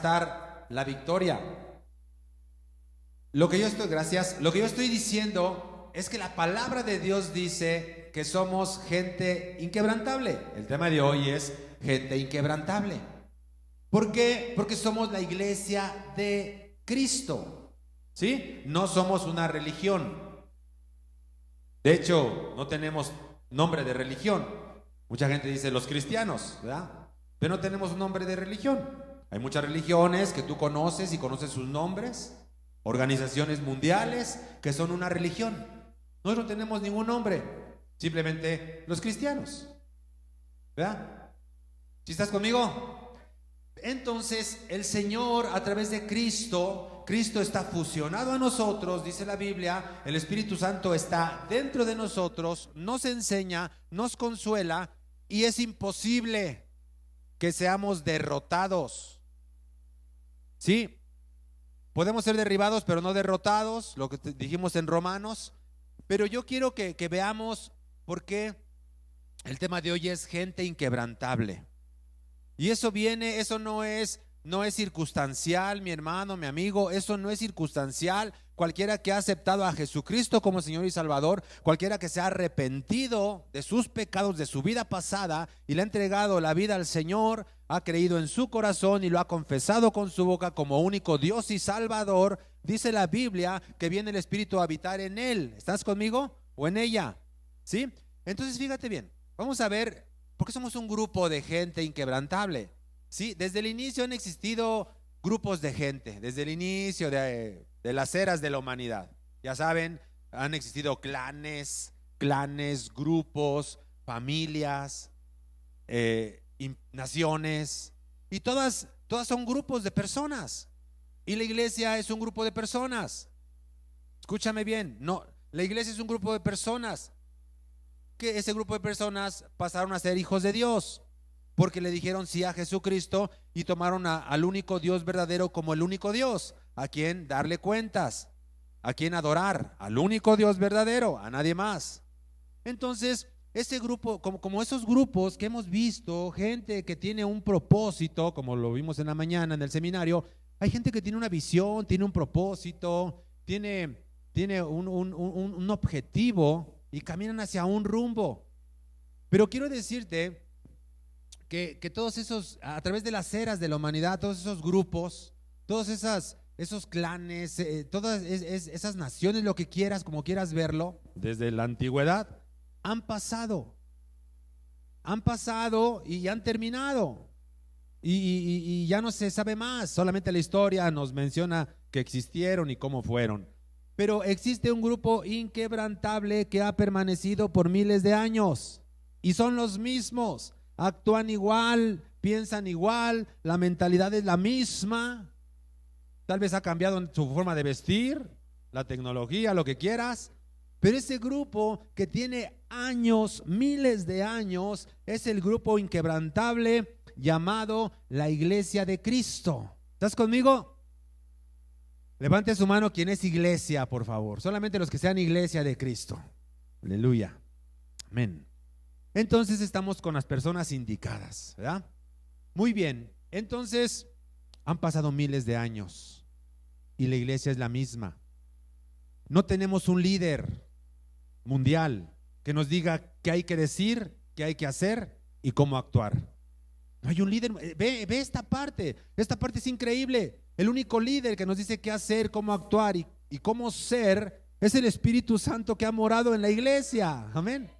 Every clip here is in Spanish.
estar la victoria. Lo que yo estoy diciendo es que la palabra de Dios dice que somos gente inquebrantable. El tema de hoy es gente inquebrantable. ¿Por qué? Porque somos la iglesia de Cristo, ¿sí? No somos una religión. De hecho, no tenemos nombre de religión. Mucha gente dice los cristianos, ¿verdad? Pero no tenemos un nombre de religión. Hay muchas religiones que tú conoces y conoces sus nombres, organizaciones mundiales que son una religión. Nosotros no tenemos ningún nombre, simplemente los cristianos, ¿verdad? ¿Sí estás conmigo? Entonces el Señor, a través de Cristo está fusionado a nosotros, dice la Biblia. El Espíritu Santo está dentro de nosotros, nos enseña, nos consuela, y es imposible que seamos derrotados. Sí, podemos ser derribados, pero no derrotados, lo que dijimos en Romanos. Pero yo quiero que veamos por qué el tema de hoy es gente inquebrantable. Y eso no es circunstancial, mi hermano, mi amigo, eso no es circunstancial. Cualquiera que ha aceptado a Jesucristo como Señor y Salvador, cualquiera que se ha arrepentido de sus pecados, de su vida pasada, y le ha entregado la vida al Señor, ha creído en su corazón y lo ha confesado con su boca como único Dios y Salvador, dice la Biblia que viene el Espíritu a habitar en él. ¿Estás conmigo o en ella? ¿Sí? Entonces fíjate bien, vamos a ver. Porque somos un grupo de gente inquebrantable. Sí, desde el inicio han existido grupos de gente, desde el inicio de las eras de la humanidad. Ya saben, han existido clanes, grupos, familias, naciones, y todas son grupos de personas. Y la iglesia es un grupo de personas. Escúchame bien, no, la iglesia es un grupo de personas. Que ese grupo de personas pasaron a ser hijos de Dios porque le dijeron sí a Jesucristo y tomaron al único Dios verdadero como el único Dios a quien darle cuentas, a quien adorar, al único Dios verdadero, a nadie más. Entonces ese grupo, como esos grupos que hemos visto, gente que tiene un propósito, como lo vimos en la mañana en el seminario, hay gente que tiene una visión, tiene un propósito, tiene un objetivo y caminan hacia un rumbo. Pero quiero decirte que todos esos, a través de las eras de la humanidad, todos esos grupos, todos esos clanes, todas esas naciones, lo que quieras, como quieras verlo, desde la antigüedad, han pasado y han terminado. Y ya no se sabe más, solamente la historia nos menciona que existieron y cómo fueron. Pero existe un grupo inquebrantable que ha permanecido por miles de años y son los mismos, actúan igual, piensan igual, la mentalidad es la misma. Tal vez ha cambiado en su forma de vestir, la tecnología, lo que quieras, pero ese grupo que tiene años, miles de años, es el grupo inquebrantable llamado la Iglesia de Cristo. ¿Estás conmigo? Levante su mano quien es iglesia, por favor. Solamente los que sean iglesia de Cristo. Aleluya. Amén. Entonces estamos con las personas indicadas, ¿verdad? Muy bien. Entonces han pasado miles de años y la iglesia es la misma. No tenemos un líder mundial que nos diga qué hay que decir, qué hay que hacer y cómo actuar. No hay un líder. Ve esta parte es increíble. El único líder que nos dice qué hacer, cómo actuar y cómo ser es el Espíritu Santo que ha morado en la iglesia. Amén.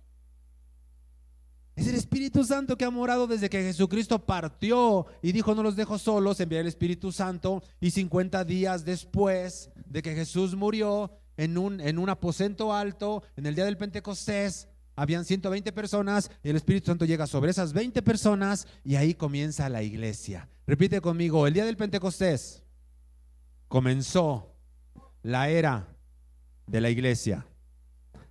Es el Espíritu Santo que ha morado desde que Jesucristo partió y dijo: no los dejo solos, enviaré el Espíritu Santo. Y 50 días después de que Jesús murió en un aposento alto, en el día del Pentecostés, habían 120 personas y el Espíritu Santo llega sobre esas 20 personas y ahí comienza la iglesia. Repite conmigo: el día del Pentecostés comenzó la era de la iglesia.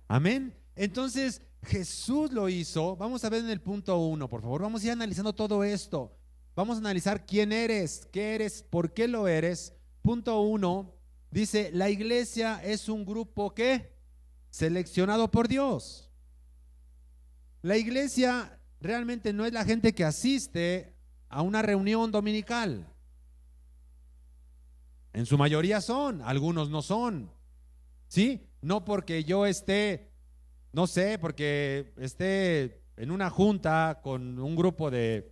Amén. Entonces Jesús lo hizo. Vamos a ver en el punto 1, por favor. Vamos a ir analizando todo esto. Vamos a analizar quién eres, qué eres, por qué lo eres. Punto 1 dice: la iglesia es un grupo que seleccionado por Dios. La iglesia realmente no es la gente que asiste a una reunión dominical. En su mayoría son, algunos no son. ¿Sí? No porque yo esté, no sé, porque esté en una junta con un grupo de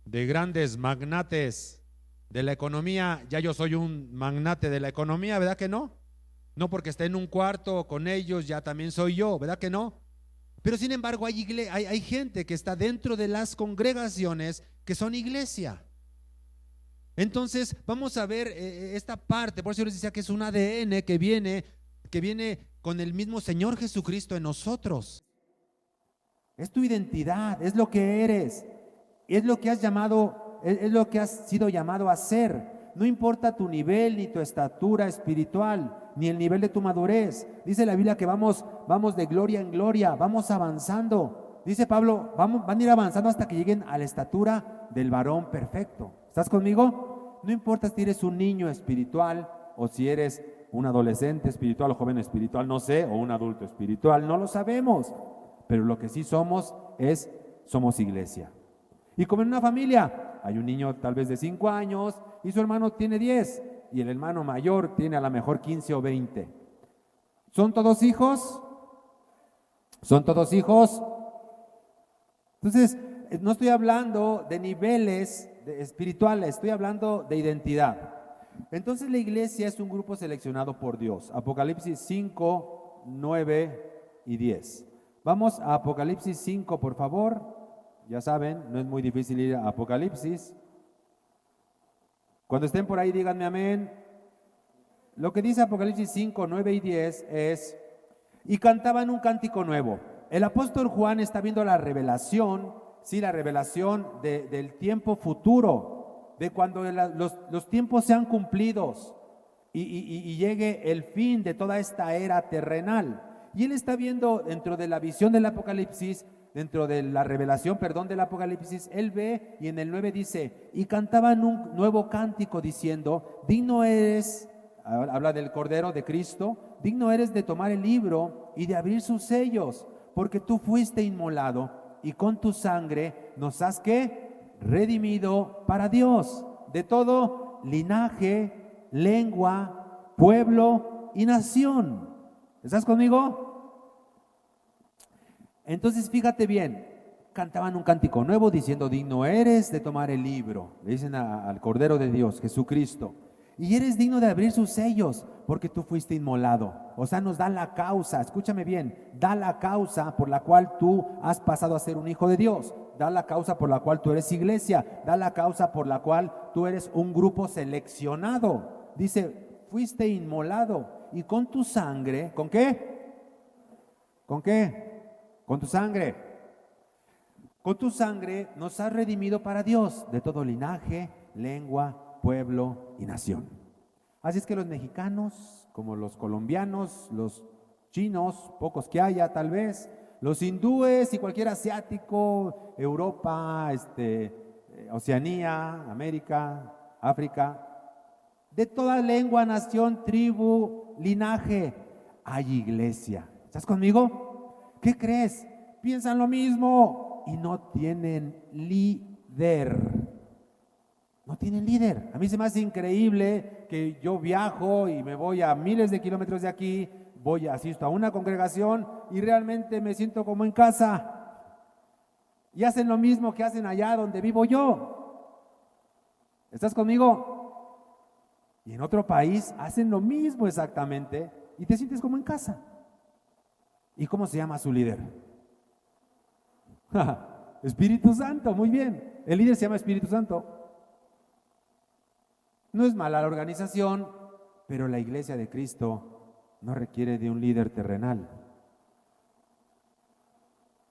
grandes magnates de la economía, ya yo soy un magnate de la economía, ¿verdad que no? No porque esté en un cuarto con ellos, ya también soy yo, ¿verdad que no? Pero sin embargo hay gente que está dentro de las congregaciones que son iglesia. Entonces vamos a ver esta parte, por eso les decía que es un ADN que viene con el mismo Señor Jesucristo en nosotros. Es tu identidad, es lo que eres, es lo que has llamado, es lo que has sido llamado a ser. No importa tu nivel, ni tu estatura espiritual, ni el nivel de tu madurez. Dice la Biblia que vamos de gloria en gloria, vamos avanzando. Dice Pablo, van a ir avanzando hasta que lleguen a la estatura del varón perfecto. ¿Estás conmigo? No importa si eres un niño espiritual o si eres un adolescente espiritual o joven espiritual, no sé, o un adulto espiritual, no lo sabemos. Pero lo que sí somos somos iglesia. Y como en una familia, hay un niño tal vez de 5 años y su hermano tiene 10 y el hermano mayor tiene a lo mejor 15 o 20. ¿Son todos hijos? ¿Son todos hijos? Entonces, no estoy hablando de niveles espirituales, estoy hablando de identidad. Entonces la iglesia es un grupo seleccionado por Dios. Apocalipsis 5, 9 y 10. Vamos a Apocalipsis 5, por favor. Ya saben, no es muy difícil ir a Apocalipsis. Cuando estén por ahí, díganme amén. Lo que dice Apocalipsis 5, 9 y 10 es: y cantaban un cántico nuevo. El apóstol Juan está viendo la revelación, sí, la revelación del tiempo futuro, de cuando los tiempos sean cumplidos y llegue el fin de toda esta era terrenal. Y él está viendo dentro de la visión del Apocalipsis, dentro de la revelación, del Apocalipsis, él ve y en el 9 dice: y cantaban un nuevo cántico diciendo, digno eres, habla del Cordero de Cristo, digno eres de tomar el libro y de abrir sus sellos, porque tú fuiste inmolado y con tu sangre nos has ¿qué? Redimido para Dios, de todo linaje, lengua, pueblo y nación. ¿Estás conmigo? Entonces fíjate bien, cantaban un cántico nuevo diciendo, digno eres de tomar el libro, le dicen al Cordero de Dios, Jesucristo, y eres digno de abrir sus sellos, porque tú fuiste inmolado. O sea, nos da la causa, escúchame bien, da la causa por la cual tú has pasado a ser un hijo de Dios, da la causa por la cual tú eres iglesia, da la causa por la cual tú eres un grupo seleccionado. Dice, fuiste inmolado y con tu sangre, ¿con qué? ¿Con qué? Con tu sangre. Con tu sangre nos has redimido para Dios de todo linaje, lengua, pueblo y nación. Así es que los mexicanos, como los colombianos, los chinos, pocos que haya tal vez, los hindúes y cualquier asiático, Europa, Oceanía, América, África, de toda lengua, nación, tribu, linaje, hay iglesia. ¿Estás conmigo? ¿Qué crees? Piensan lo mismo y no tienen líder. No tienen líder. A mí se me hace increíble que yo viajo y me voy a miles de kilómetros de aquí, asisto a una congregación y realmente me siento como en casa. Y hacen lo mismo que hacen allá donde vivo yo. ¿Estás conmigo? Y en otro país hacen lo mismo exactamente y te sientes como en casa. ¿Y cómo se llama su líder? Espíritu Santo, muy bien. El líder se llama Espíritu Santo. No es mala la organización, pero la iglesia de Cristo no requiere de un líder terrenal.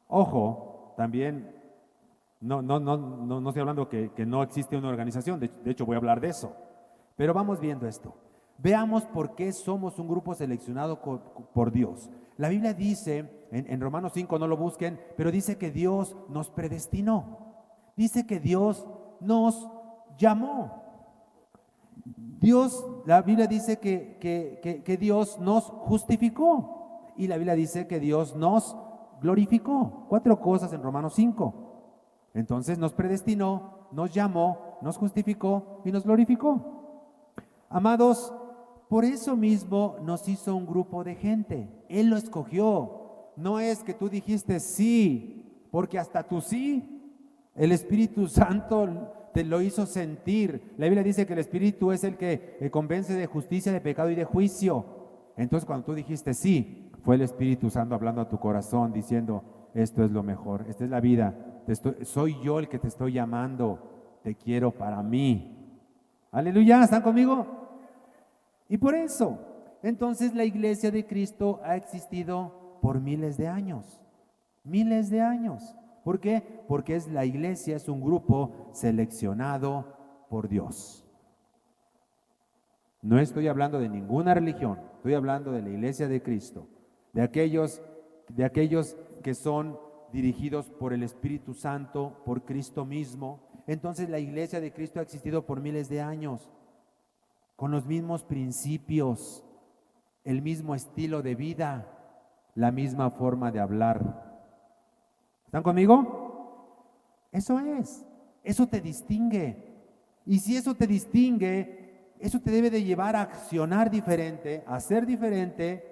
Ojo, también, no estoy hablando que no existe una organización, de hecho voy a hablar de eso. Pero vamos viendo esto. Veamos por qué somos un grupo seleccionado por Dios. La Biblia dice, en Romanos 5, no lo busquen, pero dice que Dios nos predestinó. Dice que Dios nos llamó. La Biblia dice que Dios nos justificó. Y la Biblia dice que Dios nos glorificó. 4 cosas en Romanos 5. Entonces nos predestinó, nos llamó, nos justificó y nos glorificó. Amados, por eso mismo nos hizo un grupo de gente. Él lo escogió. No es que tú dijiste sí, porque hasta tu sí, el Espíritu Santo te lo hizo sentir. La Biblia dice que el Espíritu es el que convence de justicia, de pecado y de juicio. Entonces cuando tú dijiste sí, fue el Espíritu Santo hablando a tu corazón, diciendo, esto es lo mejor, esta es la vida, soy yo el que te estoy llamando, te quiero para mí. Aleluya, ¿están conmigo? Y por eso, entonces la iglesia de Cristo ha existido por miles de años. Miles de años. ¿Por qué? Porque la iglesia es un grupo seleccionado por Dios. No estoy hablando de ninguna religión, estoy hablando de la iglesia de Cristo, de aquellos que son dirigidos por el Espíritu Santo, por Cristo mismo. Entonces la iglesia de Cristo ha existido por miles de años, con los mismos principios, el mismo estilo de vida, la misma forma de hablar. ¿Están conmigo? Eso te distingue. Y si eso te distingue, eso te debe de llevar a accionar diferente, a ser diferente,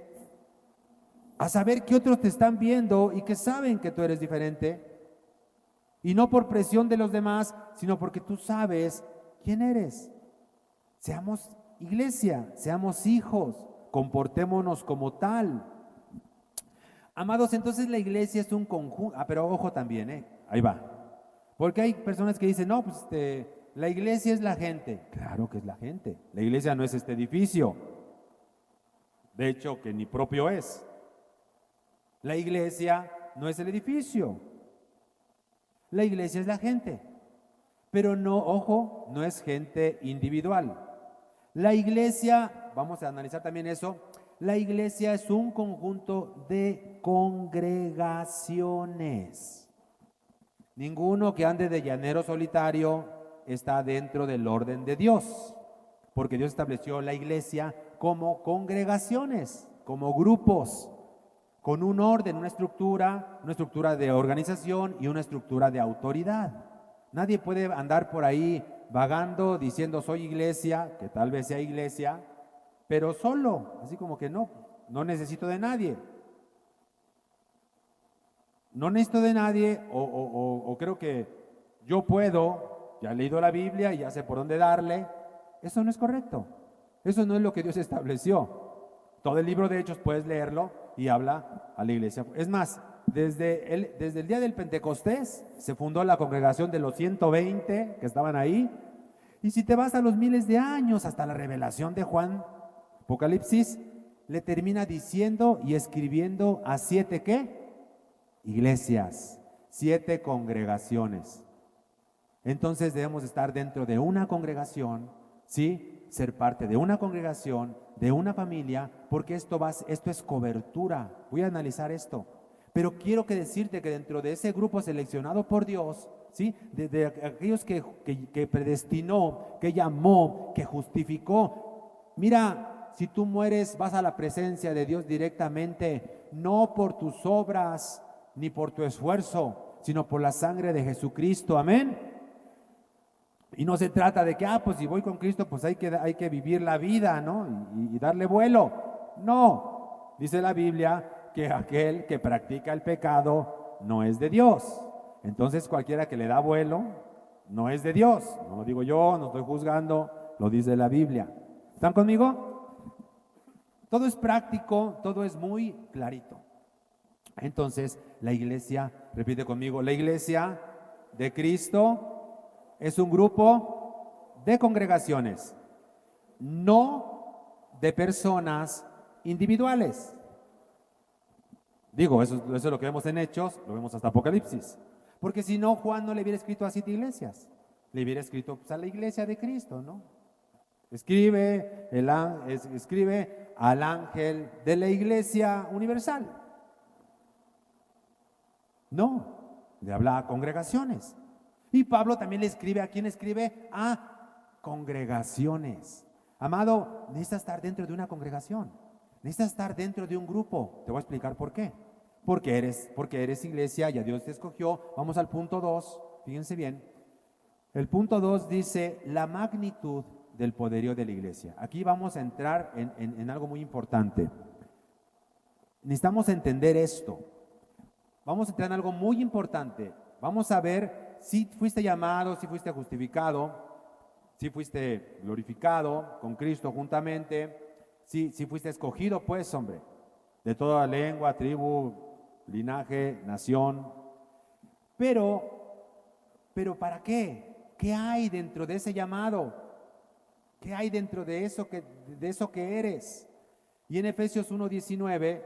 a saber que otros te están viendo y que saben que tú eres diferente. Y no por presión de los demás, sino porque tú sabes quién eres. Seamos iglesia, seamos hijos, comportémonos como tal. Amados, entonces la iglesia es un conjunto, pero ojo también, ahí va. Porque hay personas que dicen, no, pues la iglesia es la gente. Claro que es la gente. La iglesia no es este edificio. De hecho, que ni propio es. La iglesia no es el edificio. La iglesia es la gente. Pero no, ojo, no es gente individual. La iglesia, vamos a analizar también eso, la iglesia es un conjunto de congregaciones. Ninguno que ande de llanero solitario está dentro del orden de Dios, porque Dios estableció la iglesia como congregaciones, como grupos, con un orden, una estructura de organización y una estructura de autoridad. Nadie puede andar por ahí vagando diciendo soy iglesia, que tal vez sea iglesia, pero solo, así como que no necesito de nadie. No necesito de nadie o creo que yo puedo, ya he leído la Biblia y ya sé por dónde darle. Eso no es correcto. Eso no es lo que Dios estableció. Todo el libro de Hechos puedes leerlo y habla a la iglesia. Es más, desde el día del Pentecostés se fundó la congregación de los 120 que estaban ahí. Y si te vas a los miles de años, hasta la revelación de Juan, Apocalipsis, le termina diciendo y escribiendo a 7 ¿qué? Iglesias, 7 congregaciones. Entonces debemos estar dentro de una congregación, ¿sí? Ser parte de una congregación, de una familia, porque esto es cobertura. Voy a analizar esto. Pero quiero decirte que dentro de ese grupo seleccionado por Dios, ¿sí? De aquellos que predestinó, que llamó, que justificó. Mira, si tú mueres, vas a la presencia de Dios directamente, no por tus obras ni por tu esfuerzo, sino por la sangre de Jesucristo. Amén. Y no se trata de que, pues si voy con Cristo, pues hay que vivir la vida, ¿no? Y darle vuelo. No, dice la Biblia que aquel que practica el pecado no es de Dios. Entonces cualquiera que le da vuelo no es de Dios. No lo digo yo, no estoy juzgando, lo dice la Biblia. ¿Están conmigo? Todo es práctico, todo es muy clarito. Entonces la iglesia, repite conmigo, la iglesia de Cristo es un grupo de congregaciones, no de personas individuales. Digo, eso es lo que vemos en Hechos, lo vemos hasta Apocalipsis. Porque si no, Juan no le hubiera escrito a 7 iglesias, le hubiera escrito pues, a la iglesia de Cristo, ¿no? Escribe al ángel de la iglesia universal. No, le habla a congregaciones. Y Pablo también le escribe, ¿a quién escribe? A congregaciones. Amado, necesitas estar dentro de una congregación, necesitas estar dentro de un grupo. Te voy a explicar por qué. Porque eres iglesia, ya Dios te escogió. Vamos al punto 2, fíjense bien. El punto 2 dice, la magnitud del poderío de la iglesia. Aquí vamos a entrar en algo muy importante. Necesitamos entender esto. Vamos a entrar en algo muy importante. Vamos a ver si fuiste llamado, si fuiste justificado, si fuiste glorificado con Cristo juntamente, si fuiste escogido, pues, hombre, de toda lengua, tribu, linaje, nación. Pero ¿para qué? ¿Qué hay dentro de ese llamado? ¿Qué hay dentro de eso que eres? Y en Efesios 1:19,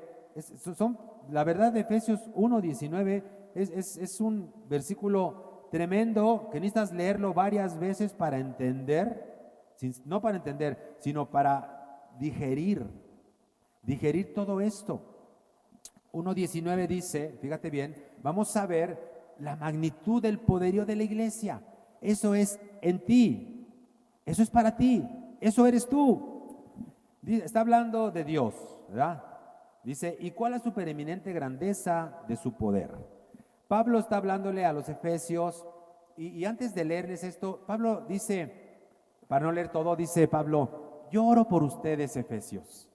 la verdad de Efesios 1:19 es un versículo tremendo que necesitas leerlo varias veces para entender, no para entender, sino para digerir todo esto. 1:19 dice, fíjate bien, vamos a ver la magnitud del poderío de la iglesia. Eso es en ti, eso es para ti, eso eres tú. Está hablando de Dios, ¿verdad? Dice, ¿y cuál es su preeminente grandeza de su poder? Pablo está hablándole a los efesios y antes de leerles esto, Pablo dice, para no leer todo, dice Pablo, yo oro por ustedes, efesios.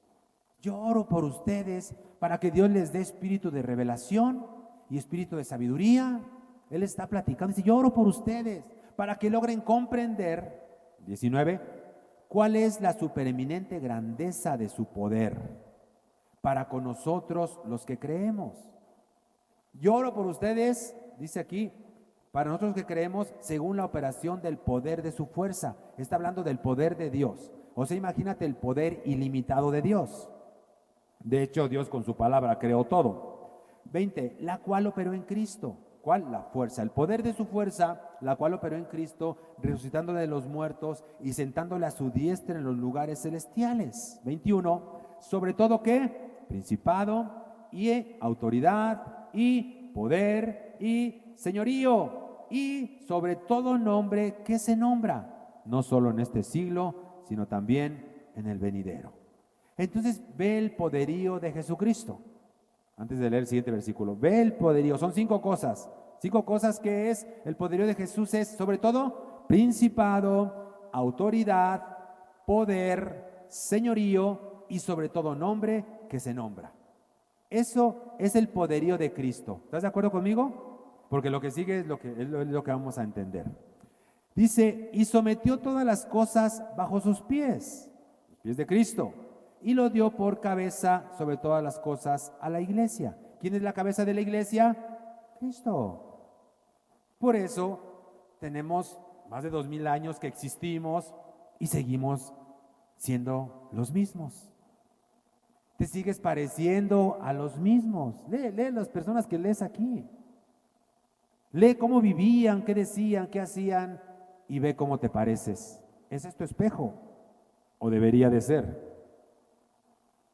Yo oro por ustedes para que Dios les dé espíritu de revelación y espíritu de sabiduría. Él está platicando, dice, yo oro por ustedes para que logren comprender, 19, cuál es la supereminente grandeza de su poder para con nosotros los que creemos. Yo oro por ustedes, dice aquí, para nosotros que creemos según la operación del poder de su fuerza. Está hablando del poder de Dios. O sea, imagínate el poder ilimitado de Dios. De hecho, Dios con su palabra creó todo. 20, la cual operó en Cristo. ¿Cuál? La fuerza. El poder de su fuerza, la cual operó en Cristo, resucitándole de los muertos y sentándole a su diestra en los lugares celestiales. 21, sobre todo ¿qué? Principado y autoridad y poder y señorío y sobre todo nombre que se nombra, no solo en este siglo, sino también en el venidero. Entonces ve el poderío de Jesucristo. Antes de leer el siguiente versículo, ve el poderío. Son 5 cosas. 5 cosas que es el poderío de Jesús. Es sobre todo principado, autoridad, poder, señorío y sobre todo nombre que se nombra. Eso es el poderío de Cristo. ¿Estás de acuerdo conmigo? Porque lo que sigue es lo que vamos a entender. Dice, y sometió todas las cosas bajo sus pies, los pies de Cristo, y lo dio por cabeza sobre todas las cosas a la iglesia. ¿Quién es la cabeza de la iglesia? Cristo. Por eso tenemos más de 2000 años que existimos y seguimos siendo los mismos. Te sigues pareciendo a los mismos. Lee las personas que lees aquí. Lee cómo vivían, qué decían, qué hacían y ve cómo te pareces. ¿Ese es tu espejo? ¿O debería de ser?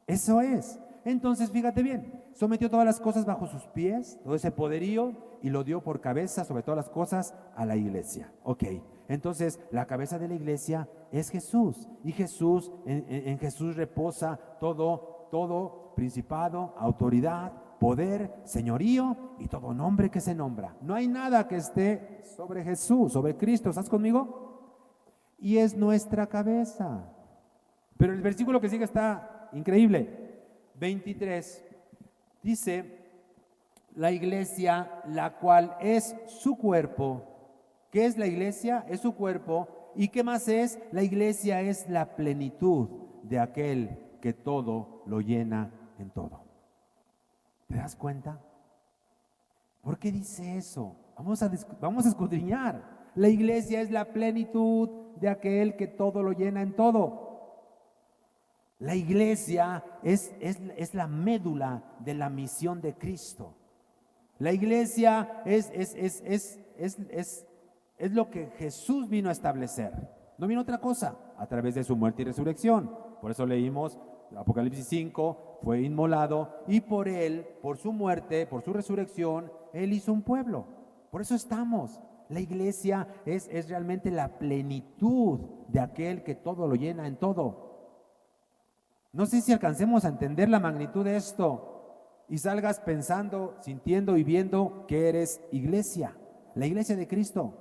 Eso es. Entonces, fíjate bien, sometió todas las cosas bajo sus pies, todo ese poderío, y lo dio por cabeza sobre todas las cosas a la iglesia. Ok, entonces la cabeza de la iglesia es Jesús, y Jesús, en Jesús reposa todo principado, autoridad, poder, señorío y todo nombre que se nombra. No hay nada que esté sobre Jesús, sobre Cristo. ¿Estás conmigo? Y es nuestra cabeza. Pero el versículo que sigue está increíble. 23 dice, la iglesia, la cual es su cuerpo. ¿Qué es la iglesia? Es su cuerpo. ¿Y qué más es? La iglesia es la plenitud de aquel que todo lo llena en todo. ¿Te das cuenta? ¿Por qué dice eso? Vamos a escudriñar. La iglesia es la plenitud de aquel que todo lo llena en todo. La iglesia es la médula de la misión de Cristo. La iglesia es lo que Jesús vino a establecer. No vino otra cosa, a través de su muerte y resurrección. Por eso leímos Apocalipsis 5, fue inmolado y por él, por su muerte, por su resurrección, él hizo un pueblo. Por eso estamos. La iglesia es realmente la plenitud de aquel que todo lo llena en todo. No sé si alcancemos a entender la magnitud de esto y salgas pensando, sintiendo y viendo que eres iglesia, la iglesia de Cristo.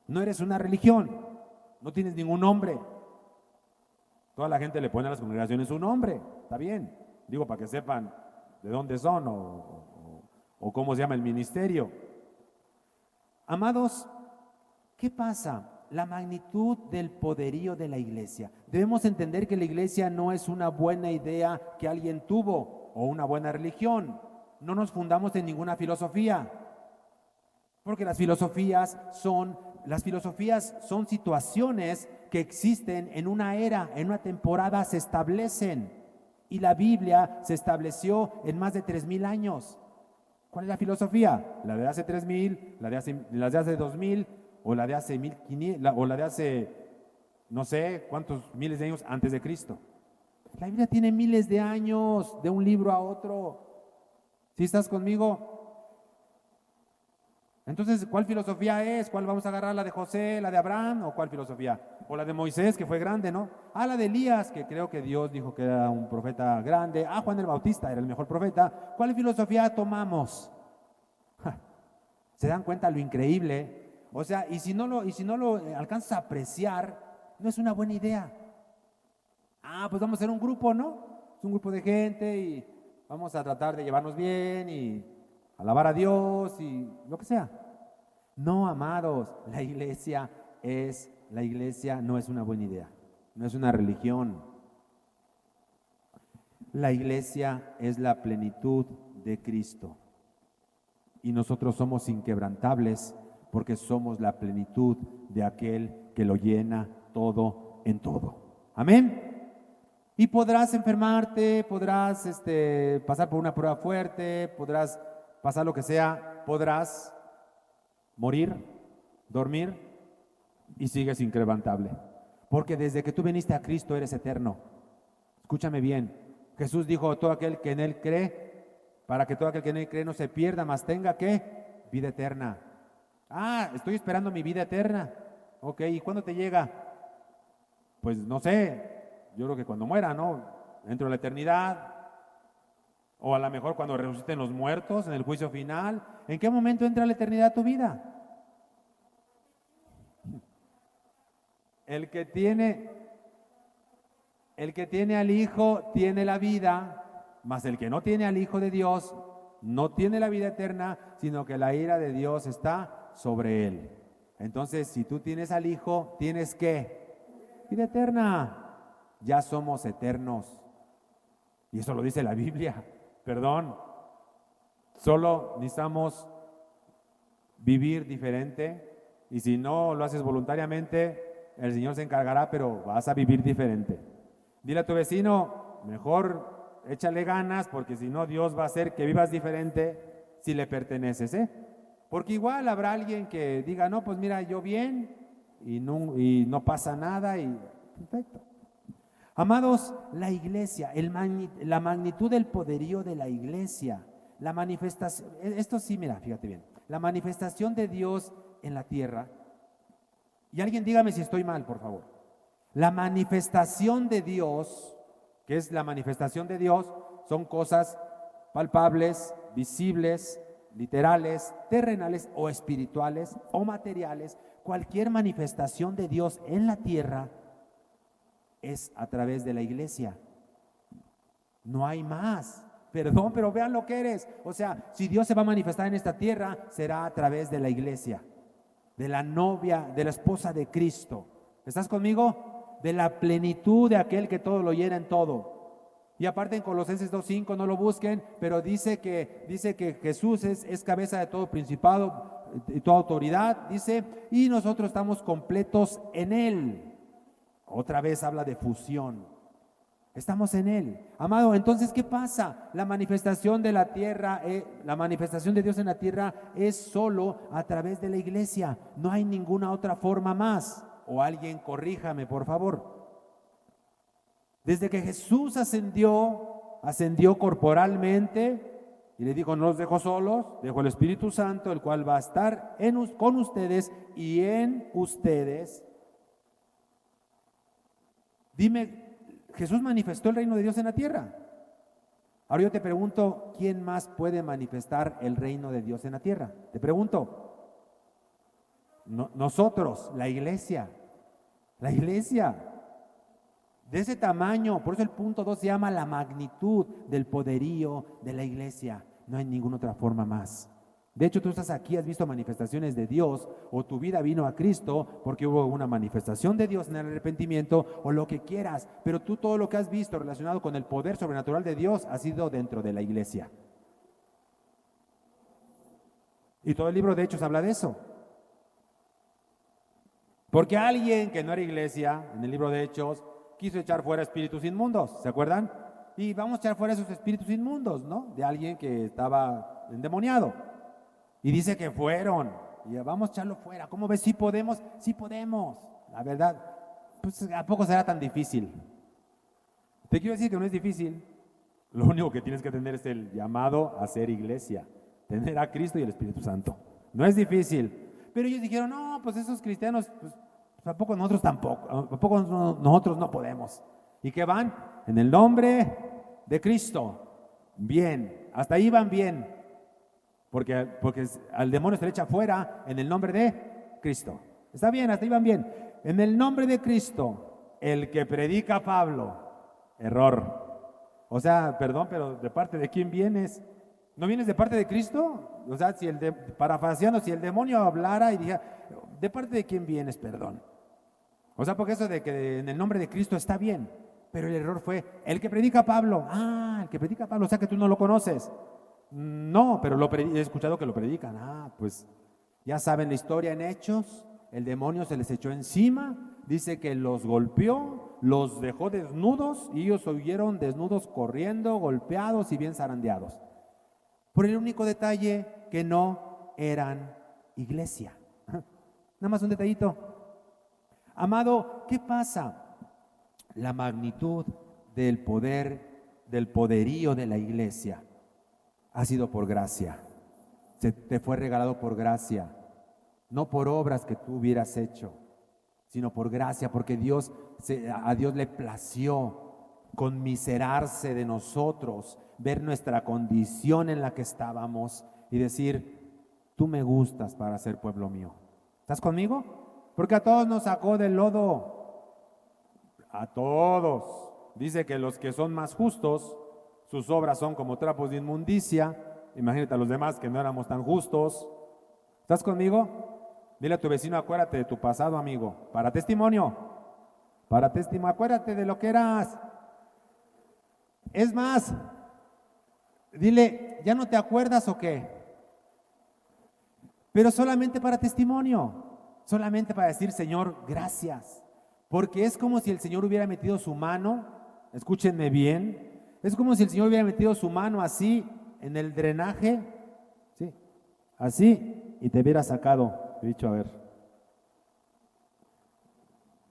No eres una religión, no tienes ningún nombre. Toda la gente le pone a las congregaciones un nombre, está bien. Digo, para que sepan de dónde son o cómo se llama el ministerio. Amados, ¿qué pasa? La magnitud del poderío de la iglesia. Debemos entender que la iglesia no es una buena idea que alguien tuvo o una buena religión. No nos fundamos en ninguna filosofía, porque las filosofías son situaciones que existen en una era, en una temporada, se establecen. Y la Biblia se estableció en más de 3000 años. ¿Cuál es la filosofía? La de hace 3000, la de hace 2000, o la de hace 1500, o la de hace no sé cuántos miles de años antes de Cristo. La Biblia tiene miles de años de un libro a otro. ¿Sí estás conmigo? Entonces, ¿cuál filosofía es? ¿Cuál vamos a agarrar? ¿La de José, la de Abraham o cuál filosofía? O la de Moisés, que fue grande, ¿no? La de Elías, que creo que Dios dijo que era un profeta grande. Juan el Bautista era el mejor profeta. ¿Cuál filosofía tomamos? ¿Se dan cuenta lo increíble? O sea, y si no lo alcanzas a apreciar, no es una buena idea. Pues vamos a ser un grupo, ¿no? Es un grupo de gente y vamos a tratar de llevarnos bien y alabar a Dios y lo que sea. No, amados, la iglesia no es una buena idea, no es una religión. La iglesia es la plenitud de Cristo y nosotros somos inquebrantables porque somos la plenitud de aquel que lo llena todo en todo. Amén. Y podrás enfermarte, podrás pasar por una prueba fuerte, podrás pasar lo que sea, podrás morir, dormir y sigues inquebrantable. Porque desde que tú viniste a Cristo eres eterno. Escúchame bien, Jesús dijo, todo aquel que en Él cree, para que todo aquel que en Él cree no se pierda, mas tenga ¿qué? Vida eterna. Estoy esperando mi vida eterna. Ok, ¿y cuándo te llega? Pues no sé, yo creo que cuando muera, ¿no? Dentro de la eternidad. O a lo mejor cuando resuciten los muertos en el juicio final. ¿En qué momento entra la eternidad a tu vida? El que tiene al Hijo tiene la vida, mas el que no tiene al Hijo de Dios no tiene la vida eterna, sino que la ira de Dios está sobre él. Entonces, si tú tienes al Hijo, ¿tienes qué? Vida eterna. Ya somos eternos. Y eso lo dice la Biblia. Perdón, solo necesitamos vivir diferente y si no lo haces voluntariamente, el Señor se encargará, pero vas a vivir diferente. Dile a tu vecino, mejor échale ganas porque si no Dios va a hacer que vivas diferente si le perteneces, Porque igual habrá alguien que diga, no, pues mira, yo bien y no pasa nada y perfecto. Amados, la iglesia, la magnitud del poderío de la iglesia, la manifestación, esto sí, mira, fíjate bien, la manifestación de Dios en la tierra, y alguien dígame si estoy mal, por favor. La manifestación de Dios, ¿qué es la manifestación de Dios? Son cosas palpables, visibles, literales, terrenales o espirituales o materiales. Cualquier manifestación de Dios en la tierra es a través de la iglesia. No hay más. Perdón, pero vean lo que eres. O sea, si Dios se va a manifestar en esta tierra, será a través de la iglesia, de la novia, de la esposa de Cristo. ¿Estás conmigo? De la plenitud de aquel que todo lo llena en todo. Y aparte en Colosenses 2:5, no lo busquen, pero dice que Jesús es cabeza de todo principado y toda autoridad, dice, y nosotros estamos completos en Él. Otra vez habla de fusión. Estamos en Él. Amado, entonces, ¿qué pasa? La manifestación de la tierra, la manifestación de Dios en la tierra es solo a través de la iglesia. No hay ninguna otra forma más. O alguien corríjame, por favor. Desde que Jesús ascendió corporalmente y le dijo, no los dejo solos, dejo el Espíritu Santo, el cual va a estar con ustedes y en ustedes. Dime, Jesús manifestó el reino de Dios en la tierra. Ahora yo te pregunto, ¿quién más puede manifestar el reino de Dios en la tierra? Te pregunto. Nosotros, la iglesia. La iglesia. De ese tamaño, por eso el punto 2 se llama la magnitud del poderío de la iglesia. No hay ninguna otra forma más. De hecho, tú estás aquí, has visto manifestaciones de Dios, o tu vida vino a Cristo porque hubo una manifestación de Dios en el arrepentimiento, o lo que quieras, pero tú todo lo que has visto relacionado con el poder sobrenatural de Dios ha sido dentro de la iglesia. Y todo el libro de Hechos habla de eso. Porque alguien que no era iglesia, en el libro de Hechos, quiso echar fuera espíritus inmundos, ¿se acuerdan? Y vamos a echar fuera esos espíritus inmundos, ¿no? De alguien que estaba endemoniado. Y dice que fueron, y vamos a echarlo fuera. ¿Cómo ves? ¿Sí podemos? Sí podemos. La verdad, pues ¿a poco será tan difícil? Te quiero decir que no es difícil. Lo único que tienes que tener es el llamado a ser iglesia. Tener a Cristo y el Espíritu Santo. No es difícil. Pero ellos dijeron, no, pues esos cristianos, pues ¿a poco nosotros tampoco? ¿A poco nosotros no podemos? ¿Y qué van? En el nombre de Cristo. Bien, hasta ahí van bien. Porque al demonio se le echa fuera en el nombre de Cristo. Está bien, hasta ahí van bien. En el nombre de Cristo, el que predica Pablo, error. O sea, perdón, pero ¿de parte de quién vienes? ¿No vienes de parte de Cristo? O sea, parafraseando, si el demonio hablara y dijera, ¿de parte de quién vienes? Perdón. O sea, porque eso de que en el nombre de Cristo está bien, pero el error fue, el que predica Pablo. Ah, el que predica Pablo, o sea que tú no lo conoces. No, pero he escuchado que lo predican. Ah, pues ya saben la historia en Hechos, el demonio se les echó encima, dice que los golpeó, los dejó desnudos y ellos huyeron desnudos corriendo, golpeados y bien zarandeados. Por el único detalle que no eran iglesia. Nada más un detallito. Amado, ¿qué pasa? La magnitud del poder, del poderío de la iglesia ha sido por gracia. Se te fue regalado por gracia, no por obras que tú hubieras hecho, sino por gracia, porque a Dios le plació conmiserarse de nosotros, ver nuestra condición en la que estábamos y decir, tú me gustas para ser pueblo mío. ¿Estás conmigo? Porque a todos nos sacó del lodo, a todos. Dice que los que son más justos, sus obras son como trapos de inmundicia. Imagínate a los demás que no éramos tan justos. ¿Estás conmigo? Dile a tu vecino, acuérdate de tu pasado, amigo. Para testimonio. Acuérdate de lo que eras. Es más, dile, ¿ya no te acuerdas o qué? Pero solamente para testimonio. Solamente para decir, Señor, gracias. Porque es como si el Señor hubiera metido su mano, escúchenme bien, es como si el Señor hubiera metido su mano así en el drenaje, ¿sí? Así, y te hubiera sacado. He dicho, a ver,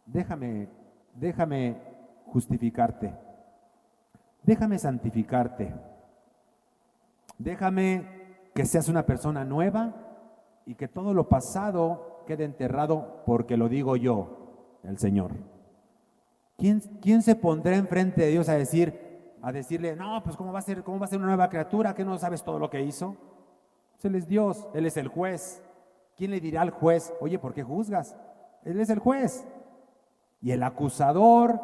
déjame justificarte, déjame santificarte, déjame que seas una persona nueva y que todo lo pasado quede enterrado porque lo digo yo, el Señor. ¿Quién se pondrá enfrente de Dios a decirle, no, pues ¿cómo va a ser una nueva criatura? ¿Que no sabes todo lo que hizo? Pues Él es Dios, Él es el juez. ¿Quién le dirá al juez, oye, ¿por qué juzgas? Él es el juez. Y el acusador,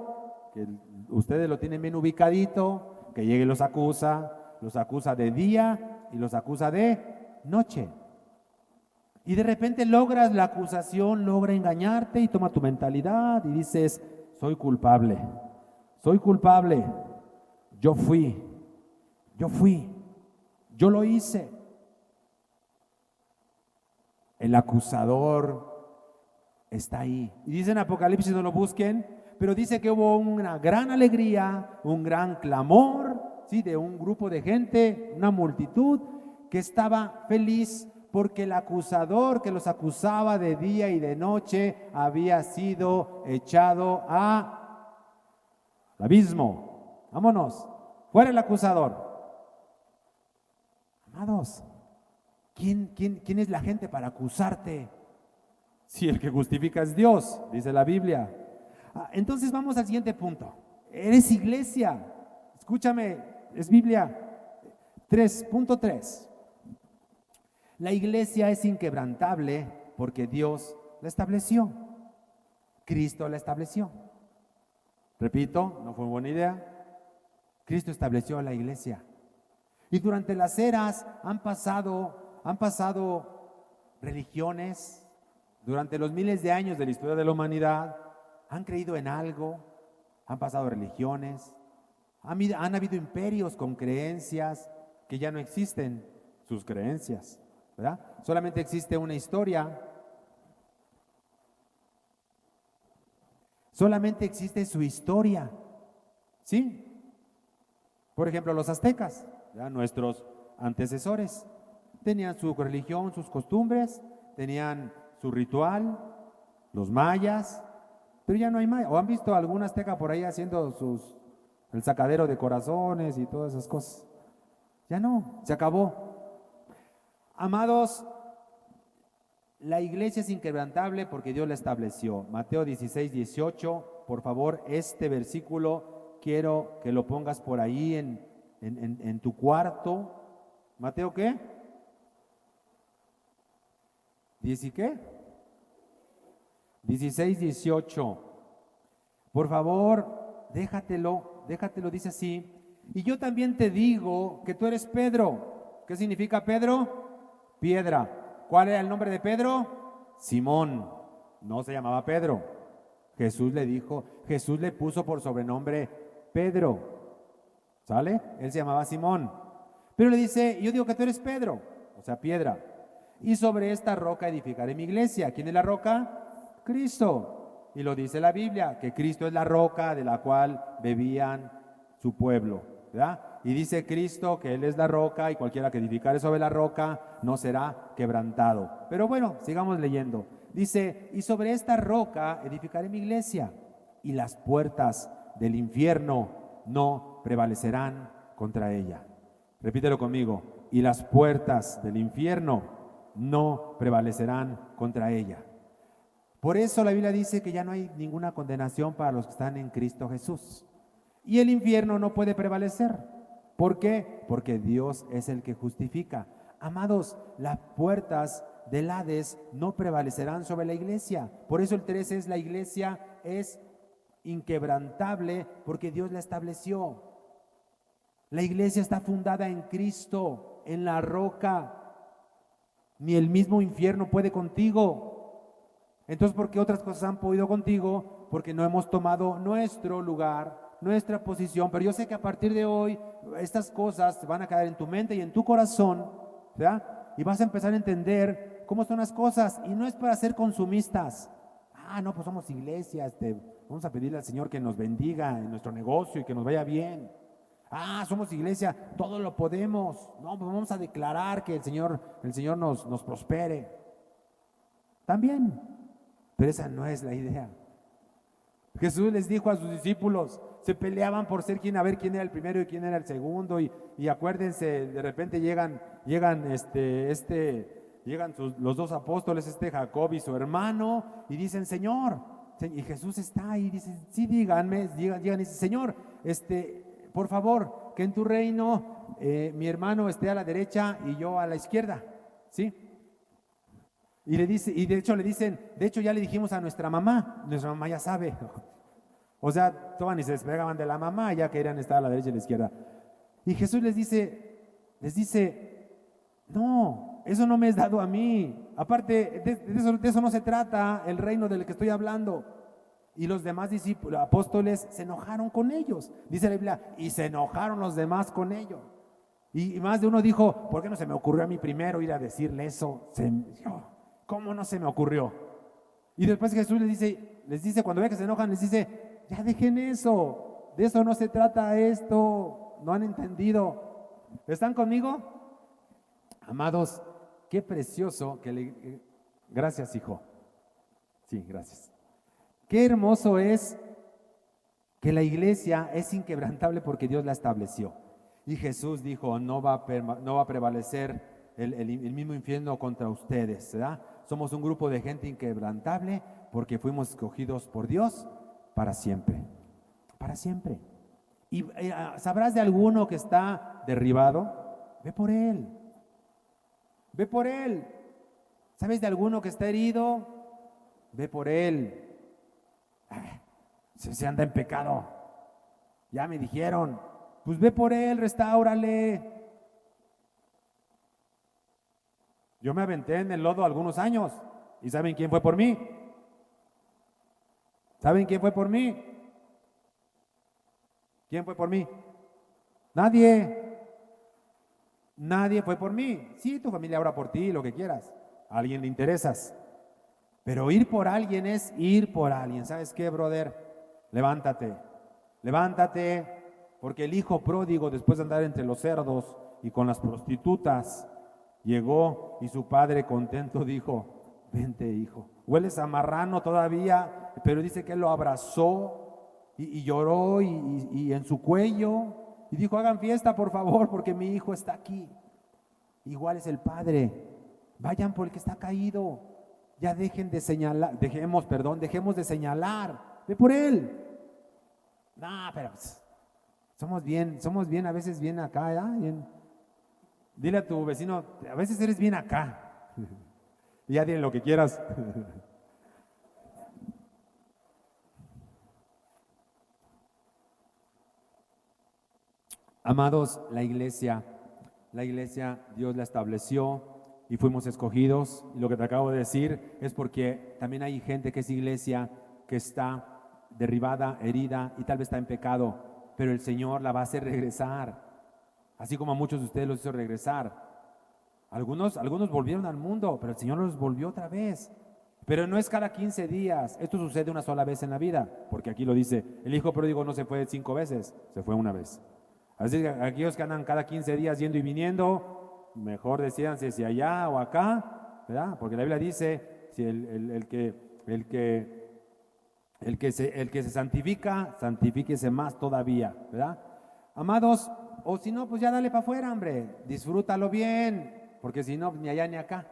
que ustedes lo tienen bien ubicadito, que llegue y los acusa de día y los acusa de noche. Y de repente logras la acusación, logra engañarte y toma tu mentalidad y dices, soy culpable, yo fui, yo lo hice. El acusador está ahí. Y dice en Apocalipsis, no lo busquen, pero dice que hubo una gran alegría, un gran clamor, ¿sí? De un grupo de gente, una multitud que estaba feliz porque el acusador que los acusaba de día y de noche había sido echado al abismo. Vámonos, fuera el acusador. Amados, ¿quién es la gente para acusarte? Si el que justifica es Dios, dice la Biblia. Entonces vamos al siguiente punto. Eres iglesia. Escúchame, es Biblia 3.3. La iglesia es inquebrantable porque Dios la estableció. Cristo la estableció. Repito, no fue buena idea. Cristo estableció la iglesia. Y durante las eras han pasado religiones. Durante los miles de años de la historia de la humanidad, han creído en algo, han pasado religiones, han habido imperios con creencias que ya no existen, sus creencias, ¿verdad? Solamente existe una historia. Solamente existe su historia, ¿sí? Por ejemplo, los aztecas, ¿ya? Nuestros antecesores, tenían su religión, sus costumbres, tenían su ritual, los mayas, pero ya no hay mayas. ¿O han visto algún azteca por ahí haciendo el sacadero de corazones y todas esas cosas? Ya no, se acabó. Amados, la iglesia es inquebrantable porque Dios la estableció. Mateo 16, 18, por favor, este versículo quiero que lo pongas por ahí en tu cuarto. ¿Mateo qué? ¿10 y qué? 16, 18. Por favor, déjatelo, dice así. Y yo también te digo que tú eres Pedro. ¿Qué significa Pedro? Piedra. ¿Cuál era el nombre de Pedro? Simón. No se llamaba Pedro. Jesús le puso por sobrenombre Pedro. ¿Sale? Él se llamaba Simón. Pero le dice, yo digo que tú eres Pedro, o sea, piedra. Y sobre esta roca edificaré mi iglesia. ¿Quién es la roca? Cristo. Y lo dice la Biblia, que Cristo es la roca de la cual bebían su pueblo, ¿verdad? Y dice Cristo que Él es la roca y cualquiera que edificare sobre la roca no será quebrantado. Pero bueno, sigamos leyendo. Dice, y sobre esta roca edificaré mi iglesia y las puertas del infierno no prevalecerán contra ella. Repítelo conmigo, y las puertas del infierno no prevalecerán contra ella. Por eso la Biblia dice que ya no hay ninguna condenación para los que están en Cristo Jesús. Y el infierno no puede prevalecer. ¿Por qué? Porque Dios es el que justifica. Amados, las puertas del Hades no prevalecerán sobre la iglesia. Por eso el 13 es: la iglesia es inquebrantable porque Dios la estableció. La iglesia está fundada en Cristo, en la roca. Ni el mismo infierno puede contigo. Entonces, ¿por qué otras cosas han podido contigo? Porque no hemos tomado nuestro lugar, nuestra posición. Pero yo sé que a partir de hoy estas cosas van a quedar en tu mente y en tu corazón, ¿verdad? Y vas a empezar a entender cómo son las cosas. Y no es para ser consumistas. No, pues somos iglesia, vamos a pedirle al Señor que nos bendiga en nuestro negocio y que nos vaya bien. Somos iglesia, todo lo podemos. No, pues vamos a declarar que el Señor nos prospere. También, pero esa no es la idea. Jesús les dijo a sus discípulos, se peleaban por ser a ver quién era el primero y quién era el segundo, y acuérdense, de repente llegan los dos apóstoles, Jacob y su hermano, y dicen, Señor, y Jesús está ahí, y dice, sí, digan, y dice, Señor, por favor, que en tu reino mi hermano esté a la derecha y yo a la izquierda, ¿sí? Y de hecho ya le dijimos a nuestra mamá ya sabe. O sea, toman y se despegaban de la mamá, ya querían estar a la derecha y a la izquierda. Y Jesús les dice, no, eso no me es dado a mí. Aparte, de eso no se trata el reino del que estoy hablando. Y los demás discípulos, apóstoles, se enojaron con ellos. Dice la Biblia, y se enojaron los demás con ellos. Y más de uno dijo, ¿por qué no se me ocurrió a mí primero ir a decirle eso? ¿Cómo no se me ocurrió? Y después Jesús les dice, cuando ve que se enojan, les dice, ya dejen eso, de eso no se trata esto, no han entendido. ¿Están conmigo? Amados, qué precioso gracias, hijo. Sí, gracias. Qué hermoso es que la iglesia es inquebrantable porque Dios la estableció. Y Jesús dijo, no va a prevalecer el mismo infierno contra ustedes, ¿verdad? Somos un grupo de gente inquebrantable porque fuimos escogidos por Dios para siempre. Para siempre. Y sabrás de alguno que está derribado, ve por él. Ve por él. ¿Sabes de alguno que está herido? Ve por él. Se anda en pecado. Ya me dijeron, pues ve por él, restáurale. Yo me aventé en el lodo algunos años. ¿Y saben quién fue por mí? ¿Saben quién fue por mí? ¿Quién fue por mí? Nadie. Nadie fue por mí. Sí, tu familia ora por ti, lo que quieras. A alguien le interesas. Pero ir por alguien es ir por alguien. ¿Sabes qué, brother? Levántate. Levántate, porque el hijo pródigo, después de andar entre los cerdos y con las prostitutas, llegó y su padre contento dijo: vente, hijo. Hueles a marrano todavía, pero dice que él lo abrazó y lloró y en su cuello y dijo: hagan fiesta, por favor, porque mi hijo está aquí. Igual es el padre. Vayan por el que está caído. Ya dejen de señalar, dejemos de señalar. Ve por él. No, pero pues, somos bien, a veces bien acá, ¿verdad? Bien. Dile a tu vecino: a veces eres bien acá. Y ya dile lo que quieras. Amados, la iglesia, Dios la estableció y fuimos escogidos. Y lo que te acabo de decir es porque también hay gente que es iglesia que está derribada, herida y tal vez está en pecado, pero el Señor la va a hacer regresar, así como a muchos de ustedes los hizo regresar. Algunos volvieron al mundo, pero el Señor los volvió otra vez. Pero no es cada 15 días, esto sucede una sola vez en la vida, porque aquí lo dice: el hijo pródigo no se fue 5 veces, se fue una vez. Así que aquellos que andan cada 15 días yendo y viniendo, mejor decídanse si allá o acá, ¿verdad? Porque la Biblia dice: si el que se santifica, santifíquese más todavía, ¿verdad? Amados, o si no, pues ya dale para afuera, hombre, disfrútalo bien, porque si no, ni allá ni acá.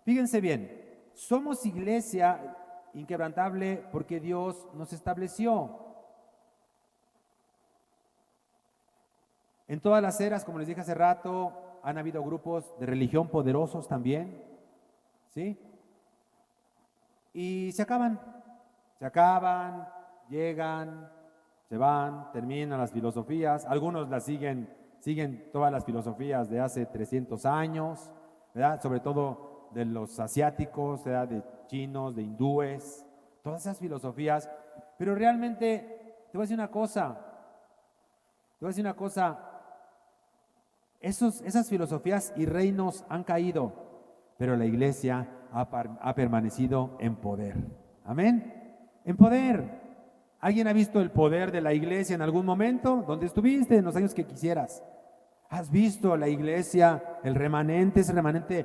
Fíjense bien, somos iglesia inquebrantable porque Dios nos estableció. En todas las eras, como les dije hace rato, han habido grupos de religión poderosos también, ¿sí? Y se acaban, llegan, se van, terminan las filosofías. Algunos las siguen todas las filosofías de hace 300 años, ¿verdad? Sobre todo de los asiáticos, ¿verdad? De chinos, de hindúes, todas esas filosofías. Pero realmente, te voy a decir una cosa, esas filosofías y reinos han caído, pero la iglesia ha permanecido en poder. Amén. En poder. ¿Alguien ha visto el poder de la iglesia en algún momento? ¿Dónde estuviste en los años que quisieras? ¿Has visto la iglesia, ese remanente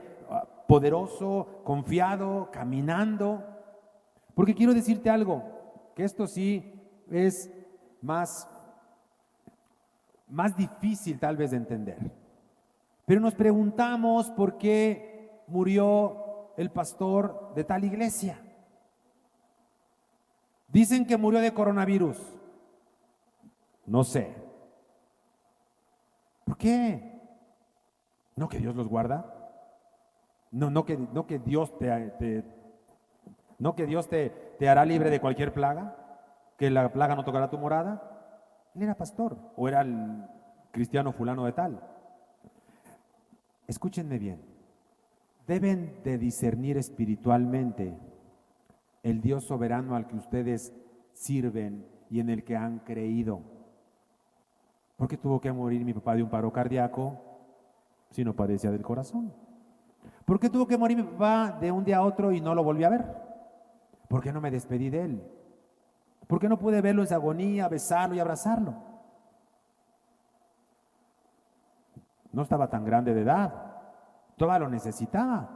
poderoso, confiado, caminando? Porque quiero decirte algo, que esto sí es más difícil tal vez de entender. Pero nos preguntamos por qué murió el pastor de tal iglesia. Dicen que murió de coronavirus. No sé. ¿Por qué? ¿No que Dios los guarda? No que Dios te hará libre de cualquier plaga, que la plaga no tocará tu morada. Él era pastor o era el cristiano fulano de tal. Escúchenme bien. Deben de discernir espiritualmente el Dios soberano al que ustedes sirven y en el que han creído. ¿Por qué tuvo que morir mi papá de un paro cardíaco si no padecía del corazón? ¿Por qué tuvo que morir mi papá de un día a otro y no lo volví a ver? ¿Por qué no me despedí de él? ¿Por qué no pude verlo en su agonía, besarlo y abrazarlo? No estaba tan grande de edad, todavía lo necesitaba.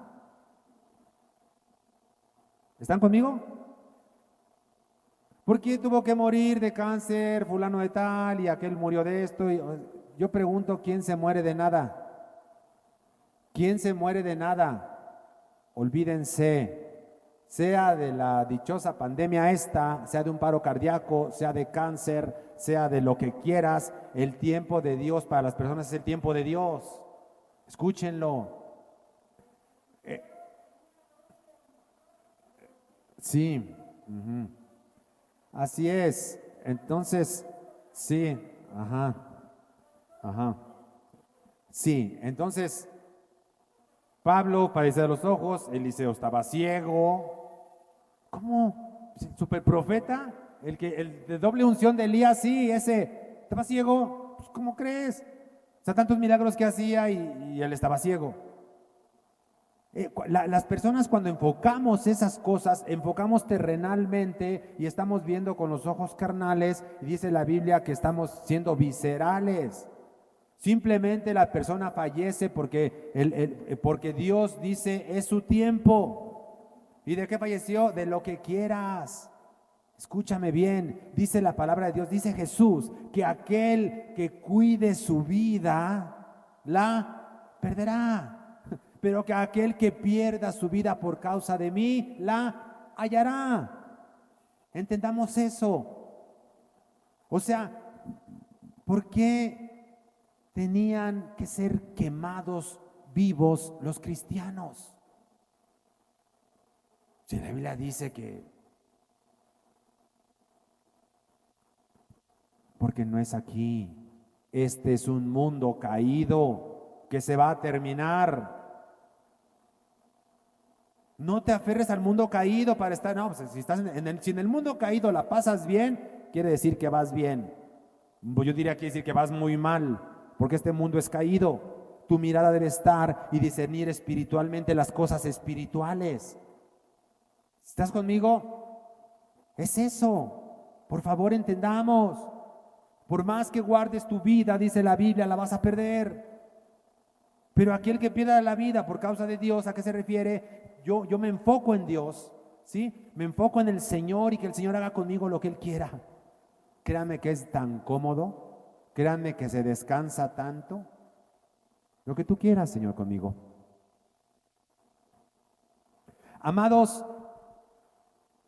¿Están conmigo? ¿Por qué tuvo que morir de cáncer fulano de tal y aquel murió de esto? Yo pregunto, ¿quién se muere de nada? ¿Quién se muere de nada? Olvídense, sea de la dichosa pandemia esta, sea de un paro cardíaco, sea de cáncer, sea de lo que quieras, el tiempo de Dios para las personas es el tiempo de Dios. Escúchenlo. Sí. Así es. Entonces, sí, sí, entonces Pablo padecía de los ojos, Eliseo estaba ciego. ¿Cómo? ¿Superprofeta? El de doble unción de Elías, sí, ese estaba ciego. Pues, ¿cómo crees? O sea, tantos milagros que hacía y él estaba ciego. Las personas cuando enfocamos esas cosas, enfocamos terrenalmente y estamos viendo con los ojos carnales, y dice la Biblia que estamos siendo viscerales. Simplemente la persona fallece porque Dios dice es su tiempo. ¿Y de qué falleció? De lo que quieras. Escúchame bien, dice la palabra de Dios, dice Jesús, que aquel que cuide su vida, la perderá. Pero que aquel que pierda su vida por causa de mí, la hallará. Entendamos eso. O sea, ¿por qué tenían que ser quemados vivos los cristianos? Si la Biblia dice que porque no es aquí. Este es un mundo caído que se va a terminar. No te aferres al mundo caído para estar, no, pues si estás si en el mundo caído la pasas bien, quiere decir que vas bien. Yo diría que quiere decir que vas muy mal, porque este mundo es caído. Tu mirada debe estar y discernir espiritualmente las cosas espirituales. ¿Estás conmigo? Es eso. Por favor, entendamos. Por más que guardes tu vida, dice la Biblia, la vas a perder. Pero aquel que pierda la vida por causa de Dios, ¿a qué se refiere? Yo me enfoco en Dios, ¿sí? Me enfoco en el Señor y que el Señor haga conmigo lo que Él quiera. Créanme que es tan cómodo, créanme que se descansa tanto. Lo que tú quieras, Señor, conmigo. Amados,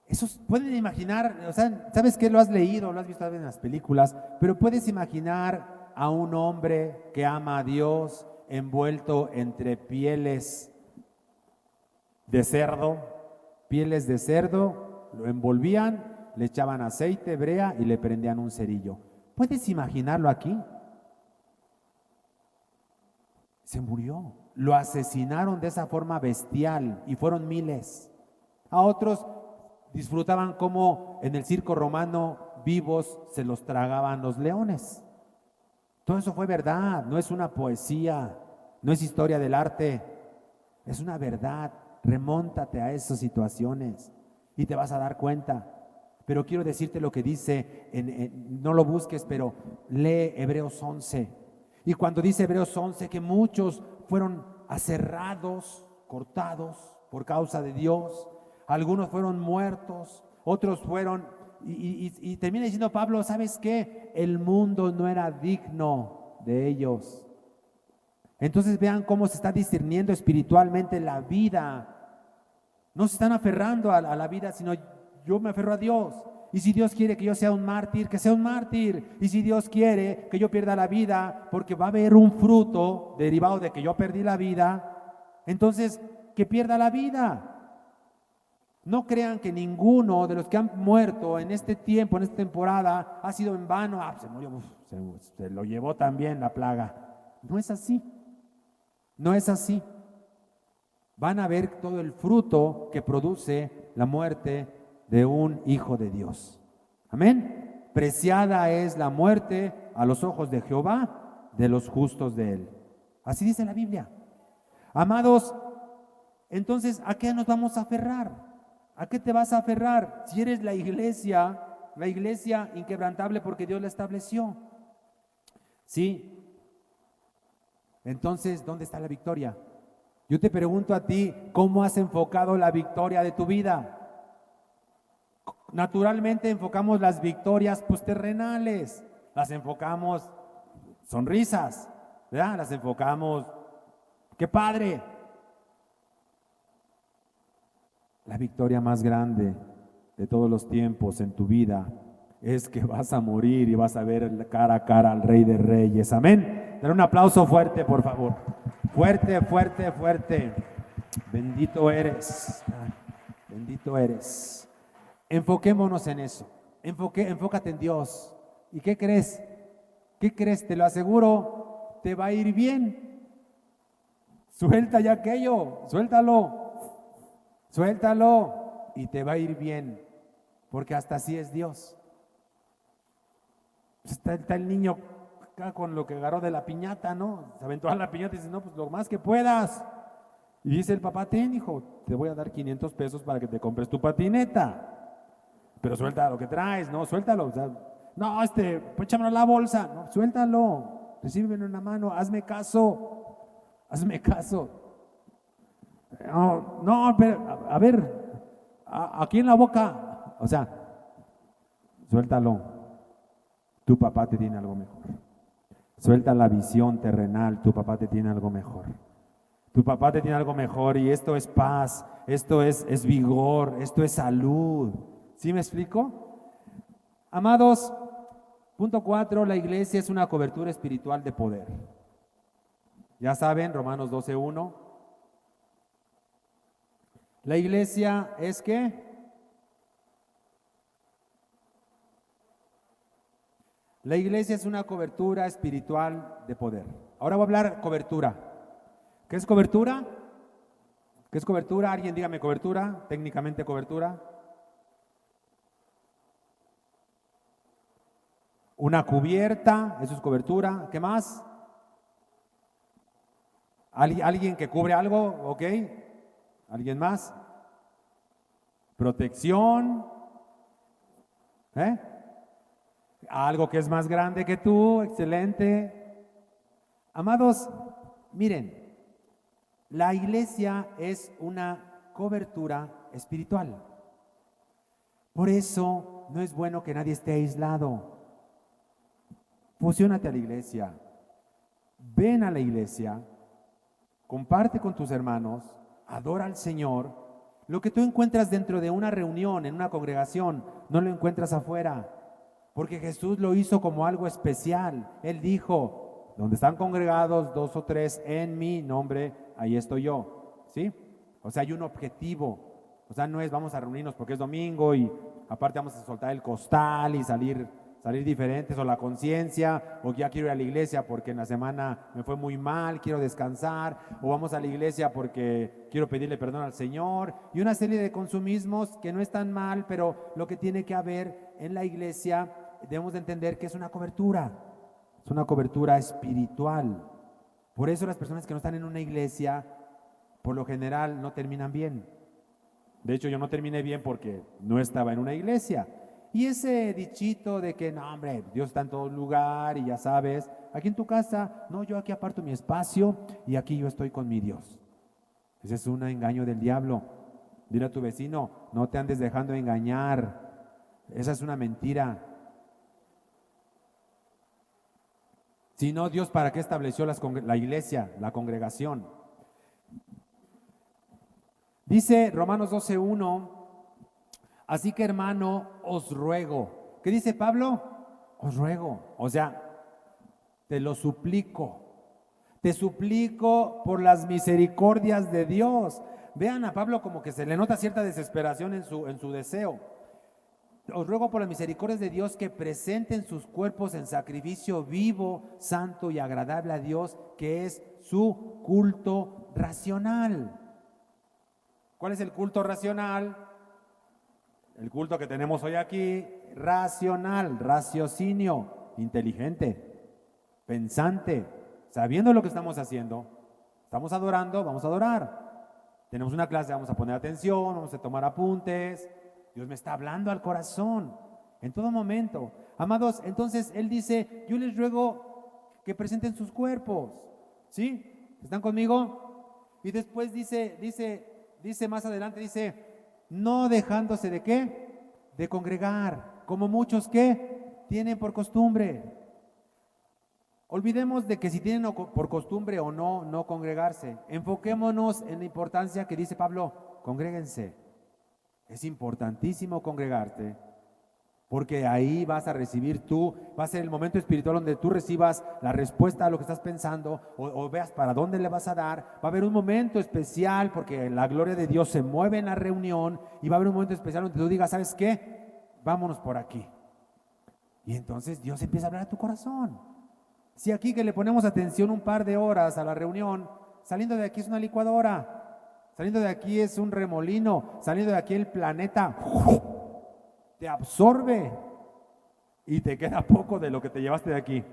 esos pueden imaginar, o sea, sabes que lo has leído, lo has visto en las películas, pero puedes imaginar a un hombre que ama a Dios envuelto entre pieles de cerdo, lo envolvían, le echaban aceite, brea y le prendían un cerillo. ¿Puedes imaginarlo aquí? Se murió, lo asesinaron de esa forma bestial y fueron miles. A otros disfrutaban como en el circo romano vivos se los tragaban los leones. Todo eso fue verdad, no es una poesía, no es historia del arte, es una verdad. Remóntate a esas situaciones y te vas a dar cuenta. Pero quiero decirte lo que dice, no lo busques, pero lee Hebreos 11. Y cuando dice Hebreos 11 que muchos fueron aserrados, cortados por causa de Dios, algunos fueron muertos, otros fueron, y termina diciendo Pablo, ¿sabes qué? El mundo no era digno de ellos. Entonces vean cómo se está discerniendo espiritualmente la vida. No se están aferrando a la vida, sino yo me aferro a Dios. Y si Dios quiere que yo sea un mártir, que sea un mártir. Y si Dios quiere que yo pierda la vida, porque va a haber un fruto derivado de que yo perdí la vida, entonces que pierda la vida. No crean que ninguno de los que han muerto en este tiempo, en esta temporada, ha sido en vano. Se murió, se lo llevó también la plaga. No es así. No es así. Van a ver todo el fruto que produce la muerte de un hijo de Dios. Amén. Preciada es la muerte a los ojos de Jehová, de los justos de él. Así dice la Biblia. Amados, entonces, ¿a qué nos vamos a aferrar? ¿A qué te vas a aferrar? Si eres la iglesia inquebrantable porque Dios la estableció. ¿Sí? Entonces, ¿dónde está la victoria? Yo te pregunto a ti, ¿cómo has enfocado la victoria de tu vida? Naturalmente enfocamos las victorias terrenales, las enfocamos sonrisas, ¿verdad? Las enfocamos, ¡qué padre! La victoria más grande de todos los tiempos en tu vida es que vas a morir y vas a ver cara a cara al Rey de Reyes. Amén. Dale un aplauso fuerte, por favor. Fuerte, fuerte, fuerte. Bendito eres. Bendito eres. Enfoquémonos en eso. enfócate en Dios. ¿Y qué crees? ¿Qué crees? Te lo aseguro, te va a ir bien. Suelta ya aquello, suéltalo y te va a ir bien, porque hasta así es Dios. Está el niño acá con lo que agarró de la piñata, ¿no? Se aventó a la piñata y dice, no, pues lo más que puedas. Y dice el papá, ten, hijo, te voy a dar 500 pesos para que te compres tu patineta. Pero suelta lo que traes, ¿no? Suéltalo. O sea, no, pues échamelo a la bolsa. No, suéltalo. Recíbemelo en la mano. Hazme caso. No, pero, a ver, aquí en la boca. O sea, suéltalo. Tu papá te tiene algo mejor. Suelta la visión terrenal. Tu papá te tiene algo mejor. Tu papá te tiene algo mejor y esto es paz, esto es vigor, esto es salud. ¿Sí me explico? Amados, punto 4, la iglesia es una cobertura espiritual de poder. Ya saben, Romanos 12:1. La iglesia es ¿qué? La iglesia es una cobertura espiritual de poder. Ahora voy a hablar cobertura. ¿Qué es cobertura? ¿Qué es cobertura? Alguien dígame cobertura, técnicamente cobertura. Una cubierta, eso es cobertura. ¿Qué más? ¿Alguien que cubre algo? ¿Ok? ¿Alguien más? Protección. Algo que es más grande que tú, excelente. Amados, miren. La iglesia es una cobertura espiritual. Por eso no es bueno que nadie esté aislado. Fusiónate a la iglesia. Ven a la iglesia. Comparte con tus hermanos. Adora al Señor. Lo que tú encuentras dentro de una reunión, en una congregación, no lo encuentras afuera. Porque Jesús lo hizo como algo especial. Él dijo, donde están congregados 2 o 3 en mi nombre, ahí estoy yo, ¿sí? O sea, hay un objetivo. O sea, no es vamos a reunirnos porque es domingo y aparte vamos a soltar el costal y salir diferentes, o la conciencia, o ya quiero ir a la iglesia porque en la semana me fue muy mal, quiero descansar, o vamos a la iglesia porque quiero pedirle perdón al Señor, y una serie de consumismos que no están mal, pero lo que tiene que haber en la iglesia, debemos de entender que es una cobertura espiritual. Por eso las personas que no están en una iglesia, por lo general, no terminan bien. De hecho, yo no terminé bien porque no estaba en una iglesia. Y ese dichito de que, no, hombre, Dios está en todo lugar y ya sabes, aquí en tu casa, no, yo aquí aparto mi espacio y aquí yo estoy con mi Dios. Ese es un engaño del diablo. Dile a tu vecino, no te andes dejando engañar. Esa es una mentira. Si no, Dios, ¿para qué estableció la iglesia, la congregación? Dice Romanos 12:1, así que hermano, os ruego. ¿Qué dice Pablo? Os ruego. O sea, te lo suplico. Te suplico por las misericordias de Dios. Vean a Pablo como que se le nota cierta desesperación en su deseo. Os ruego por las misericordias de Dios que presenten sus cuerpos en sacrificio vivo, santo y agradable a Dios, que es su culto racional. ¿Cuál es el culto racional? El culto que tenemos hoy aquí, racional, raciocinio, inteligente, pensante, sabiendo lo que estamos haciendo. Estamos adorando, vamos a adorar. Tenemos una clase, vamos a poner atención, vamos a tomar apuntes. Dios me está hablando al corazón en todo momento. Amados, entonces Él dice, yo les ruego que presenten sus cuerpos. ¿Sí? ¿Están conmigo? Y después dice más adelante, dice, no dejándose de ¿qué? De congregar, como muchos que tienen por costumbre. Olvidemos de que si tienen por costumbre o no congregarse. Enfoquémonos en la importancia que dice Pablo, congréguense. Es importantísimo congregarte, porque ahí vas a recibir va a ser el momento espiritual donde tú recibas la respuesta a lo que estás pensando o veas para dónde le vas a dar. Va a haber un momento especial porque la gloria de Dios se mueve en la reunión y va a haber un momento especial donde tú digas, ¿sabes qué? Vámonos por aquí. Y entonces Dios empieza a hablar a tu corazón. Si aquí que le ponemos atención un par de horas a la reunión, saliendo de aquí es una licuadora, saliendo de aquí es un remolino, saliendo de aquí el planeta te absorbe y te queda poco de lo que te llevaste de aquí.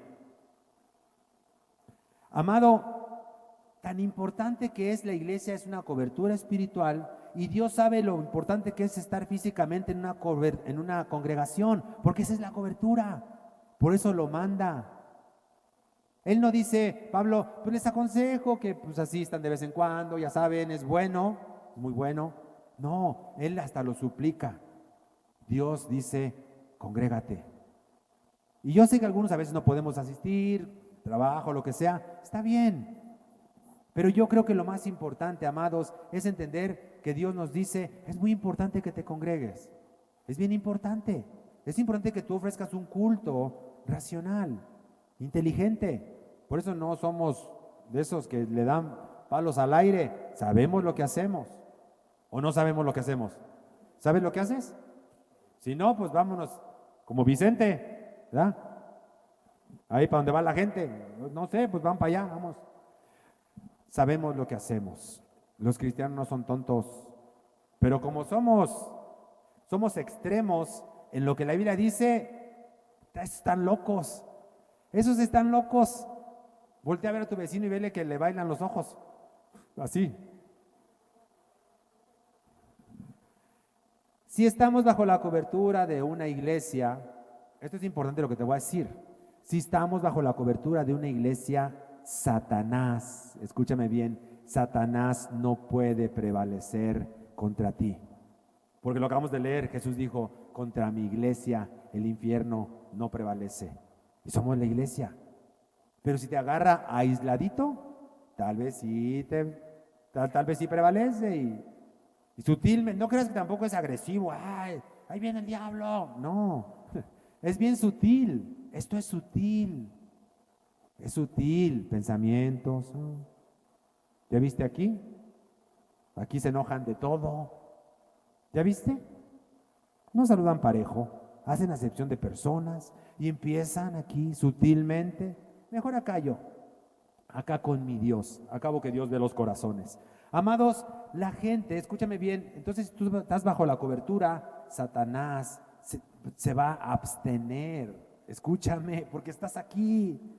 Amado, tan importante que es la iglesia, es una cobertura espiritual, y Dios sabe lo importante que es estar físicamente en una congregación, porque esa es la cobertura, por eso lo manda. Él no dice, Pablo, pues les aconsejo que pues asistan de vez en cuando, ya saben, es bueno, muy bueno. No, Él hasta lo suplica. Dios dice, congrégate. Y yo sé que algunos a veces no podemos asistir, trabajo, lo que sea, está bien. Pero yo creo que lo más importante, amados, es entender que Dios nos dice, es muy importante que te congregues. Es bien importante. Es importante que tú ofrezcas un culto racional, inteligente. Por eso no somos de esos que le dan palos al aire. Sabemos lo que hacemos. ¿O no sabemos lo que hacemos? ¿Sabes lo que haces? Si no, pues vámonos como Vicente, ¿verdad? Ahí para donde va la gente. No sé, pues van para allá, vamos. Sabemos lo que hacemos. Los cristianos no son tontos. Pero como somos extremos en lo que la Biblia dice, están locos. Esos están locos. Voltea a ver a tu vecino y vele que le bailan los ojos. Así. Si estamos bajo la cobertura de una iglesia, esto es importante lo que te voy a decir. Si estamos bajo la cobertura de una iglesia, Satanás, escúchame bien, Satanás no puede prevalecer contra ti. Porque lo acabamos de leer, Jesús dijo, contra mi iglesia el infierno no prevalece. Y somos la iglesia. Pero si te agarra aisladito, tal vez sí prevalece y sutilmente. No creas que tampoco es agresivo. ¡Ay, ahí viene el diablo! No, es bien sutil. Esto es sutil. Es sutil, pensamientos. ¿Ya viste aquí? Aquí se enojan de todo. ¿Ya viste? No saludan parejo, hacen acepción de personas y empiezan aquí sutilmente. Mejor acá yo, acá con mi Dios. Acabo que Dios ve los corazones. Amados, la gente, escúchame bien, entonces tú estás bajo la cobertura, Satanás se va a abstener. Escúchame, porque estás aquí.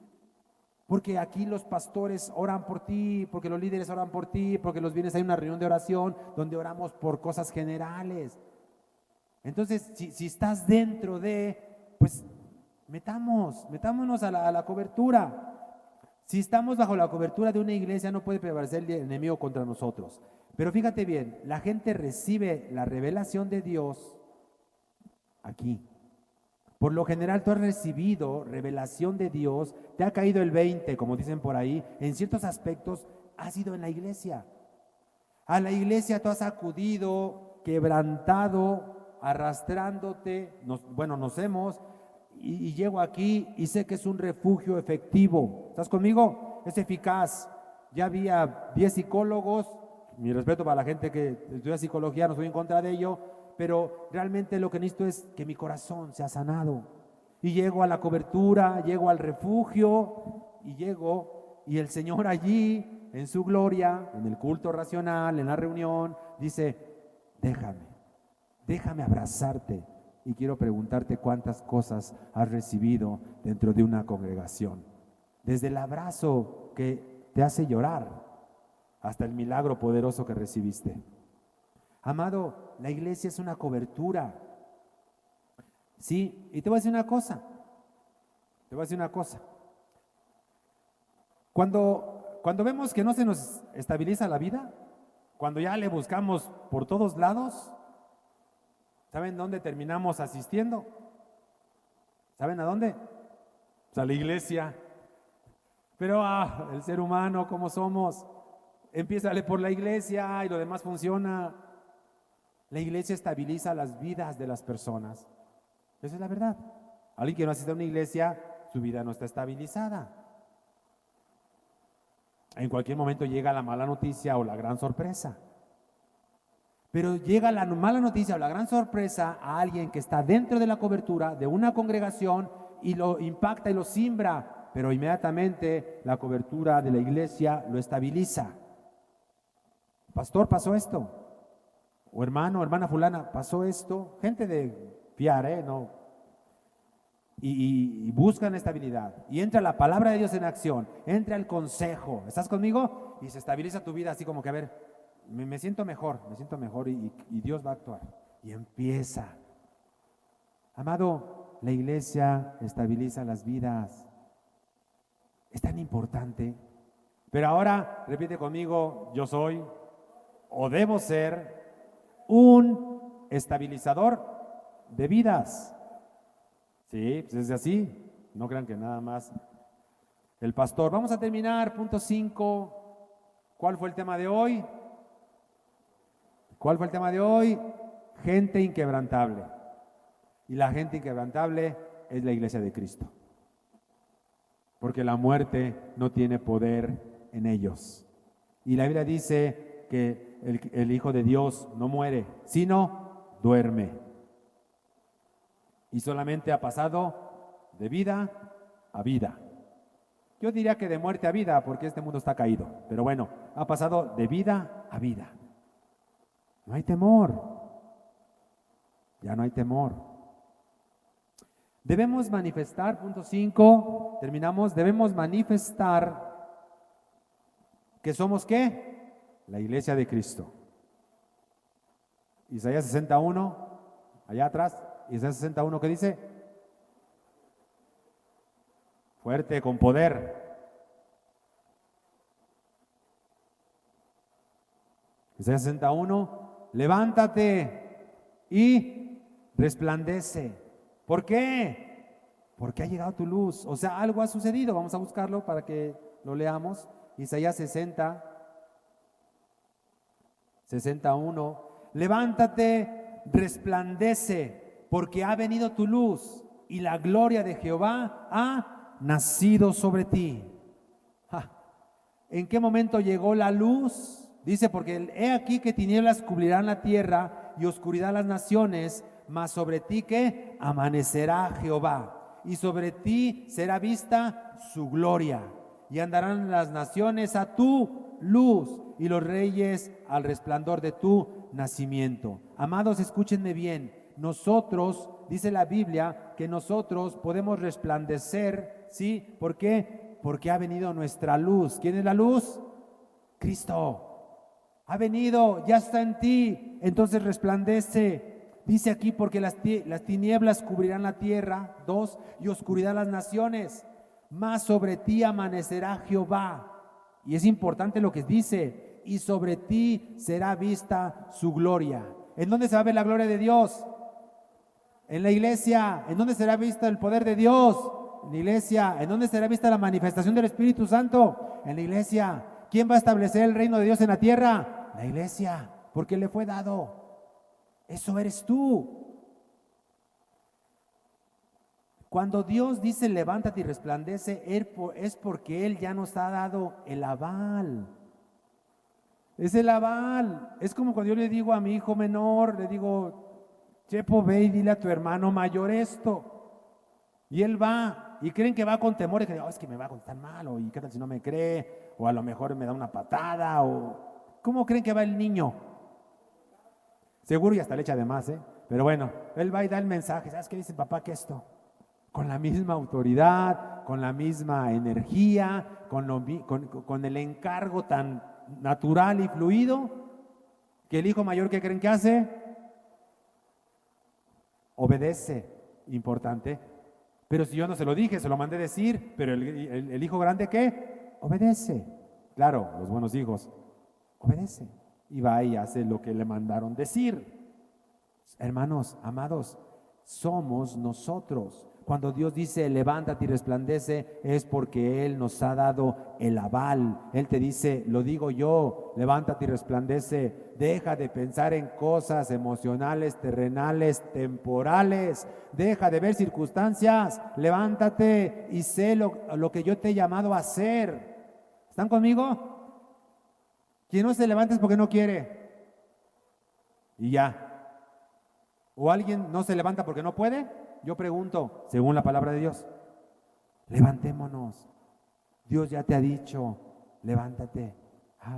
Porque aquí los pastores oran por ti, porque los líderes oran por ti, porque los viernes hay una reunión de oración donde oramos por cosas generales. Entonces, si estás dentro de, pues metámonos a la cobertura. Si estamos bajo la cobertura de una iglesia, no puede prevalecer el enemigo contra nosotros. Pero fíjate bien, la gente recibe la revelación de Dios aquí. Por lo general tú has recibido revelación de Dios, te ha caído el 20, como dicen por ahí, en ciertos aspectos has ido en la iglesia. A la iglesia tú has acudido, quebrantado, arrastrándote, nos hemos, y llego aquí y sé que es un refugio efectivo. ¿Estás conmigo? Es eficaz. Ya había 10 psicólogos, mi respeto para la gente que estudia psicología, no estoy en contra de ello, pero realmente lo que necesito es que mi corazón sea sanado. Y llego a la cobertura, llego al refugio, y el Señor allí, en su gloria, en el culto racional, en la reunión, dice, déjame abrazarte. Y quiero preguntarte cuántas cosas has recibido dentro de una congregación. Desde el abrazo que te hace llorar, hasta el milagro poderoso que recibiste. Amado, la iglesia es una cobertura. Sí, y te voy a decir una cosa. Cuando vemos que no se nos estabiliza la vida, cuando ya le buscamos por todos lados, ¿saben dónde terminamos asistiendo? ¿Saben a dónde? Pues a la iglesia. Pero el ser humano, ¿cómo somos? Empiézale por la iglesia y lo demás funciona. La iglesia estabiliza las vidas de las personas. Esa es la verdad. Alguien que no asiste a una iglesia, su vida no está estabilizada. En cualquier momento llega la mala noticia o la gran sorpresa. Pero llega la mala noticia o la gran sorpresa a alguien que está dentro de la cobertura de una congregación y lo impacta y lo simbra, pero inmediatamente la cobertura de la iglesia lo estabiliza. Pastor, pasó esto. O hermano, hermana fulana, pasó esto. Gente de fiar, ¿no? Y buscan estabilidad. Y entra la palabra de Dios en acción. Entra el consejo. ¿Estás conmigo? Y se estabiliza tu vida así como que, a ver, me siento mejor y Dios va a actuar. Y empieza. Amado, la iglesia estabiliza las vidas. Es tan importante. Pero ahora, repite conmigo, yo soy o debo ser un estabilizador de vidas. Sí, pues es así. No crean que nada más el pastor. Vamos a terminar, punto 5. ¿Cuál fue el tema de hoy? ¿Cuál fue el tema de hoy? Gente inquebrantable. Y la gente inquebrantable es la iglesia de Cristo. Porque la muerte no tiene poder en ellos. Y la Biblia dice que el Hijo de Dios no muere, sino duerme. Y solamente ha pasado de vida a vida. Yo diría que de muerte a vida, porque este mundo está caído. Pero bueno, ha pasado de vida a vida. No hay temor. Ya no hay temor. Debemos manifestar, punto 5, terminamos, debemos manifestar que somos ¿qué? La iglesia de Cristo. Isaías 61, allá atrás, Isaías 61, ¿qué dice? Fuerte, con poder. Isaías 61, levántate y resplandece. ¿Por qué? Porque ha llegado tu luz. O sea, algo ha sucedido. Vamos a buscarlo para que lo leamos. Isaías 61. Levántate, resplandece, porque ha venido tu luz y la gloria de Jehová ha nacido sobre ti. ¿En qué momento llegó la luz? Dice, porque he aquí que tinieblas cubrirán la tierra y oscuridad las naciones, mas sobre ti que amanecerá Jehová, y sobre ti será vista su gloria, y andarán las naciones a tu luz, y los reyes al resplandor de tu nacimiento. Amados, escúchenme bien, nosotros, dice la Biblia, que nosotros podemos resplandecer, ¿sí? ¿Por qué? Porque ha venido nuestra luz. ¿Quién es la luz? Cristo. Ha venido, ya está en ti, entonces resplandece. Dice aquí, porque las tinieblas cubrirán la tierra, 2, y oscuridad las naciones, mas sobre ti amanecerá Jehová. Y es importante lo que dice, y sobre ti será vista su gloria. ¿En dónde se va a ver la gloria de Dios? En la iglesia. ¿En dónde será vista el poder de Dios? En la iglesia. ¿En dónde será vista la manifestación del Espíritu Santo? En la iglesia. ¿Quién va a establecer el reino de Dios en la tierra? La iglesia, porque le fue dado. Eso eres tú. Cuando Dios dice levántate y resplandece, es porque Él ya nos ha dado el aval. Es el aval. Es como cuando yo le digo a mi hijo menor, le digo, Chepo, ve y dile a tu hermano mayor esto. Y él va, y creen que va con temor, y que es que me va a contestar mal, o y qué tal si no me cree, o a lo mejor me da una patada, o ¿cómo creen que va el niño? Seguro y hasta le echa de más, pero bueno, él va y da el mensaje. ¿Sabes qué dice papá? Que esto, con la misma autoridad, con la misma energía, con el encargo tan natural y fluido, que el hijo mayor, ¿qué creen que hace? Obedece. Importante. Pero si yo no se lo dije, se lo mandé decir, pero el hijo grande, ¿qué? Obedece. Claro, los buenos hijos, obedece. Y va y hace lo que le mandaron decir. Hermanos, amados, somos nosotros. Cuando Dios dice levántate y resplandece, es porque Él nos ha dado el aval. Él te dice, lo digo yo, levántate y resplandece. Deja de pensar en cosas emocionales, terrenales, temporales. Deja de ver circunstancias. Levántate y sé lo que yo te he llamado a hacer. ¿Están conmigo? Quien no se levanta es porque no quiere. Y ya. ¿O alguien no se levanta porque no puede? Yo pregunto, según la palabra de Dios, levantémonos. Dios ya te ha dicho, levántate.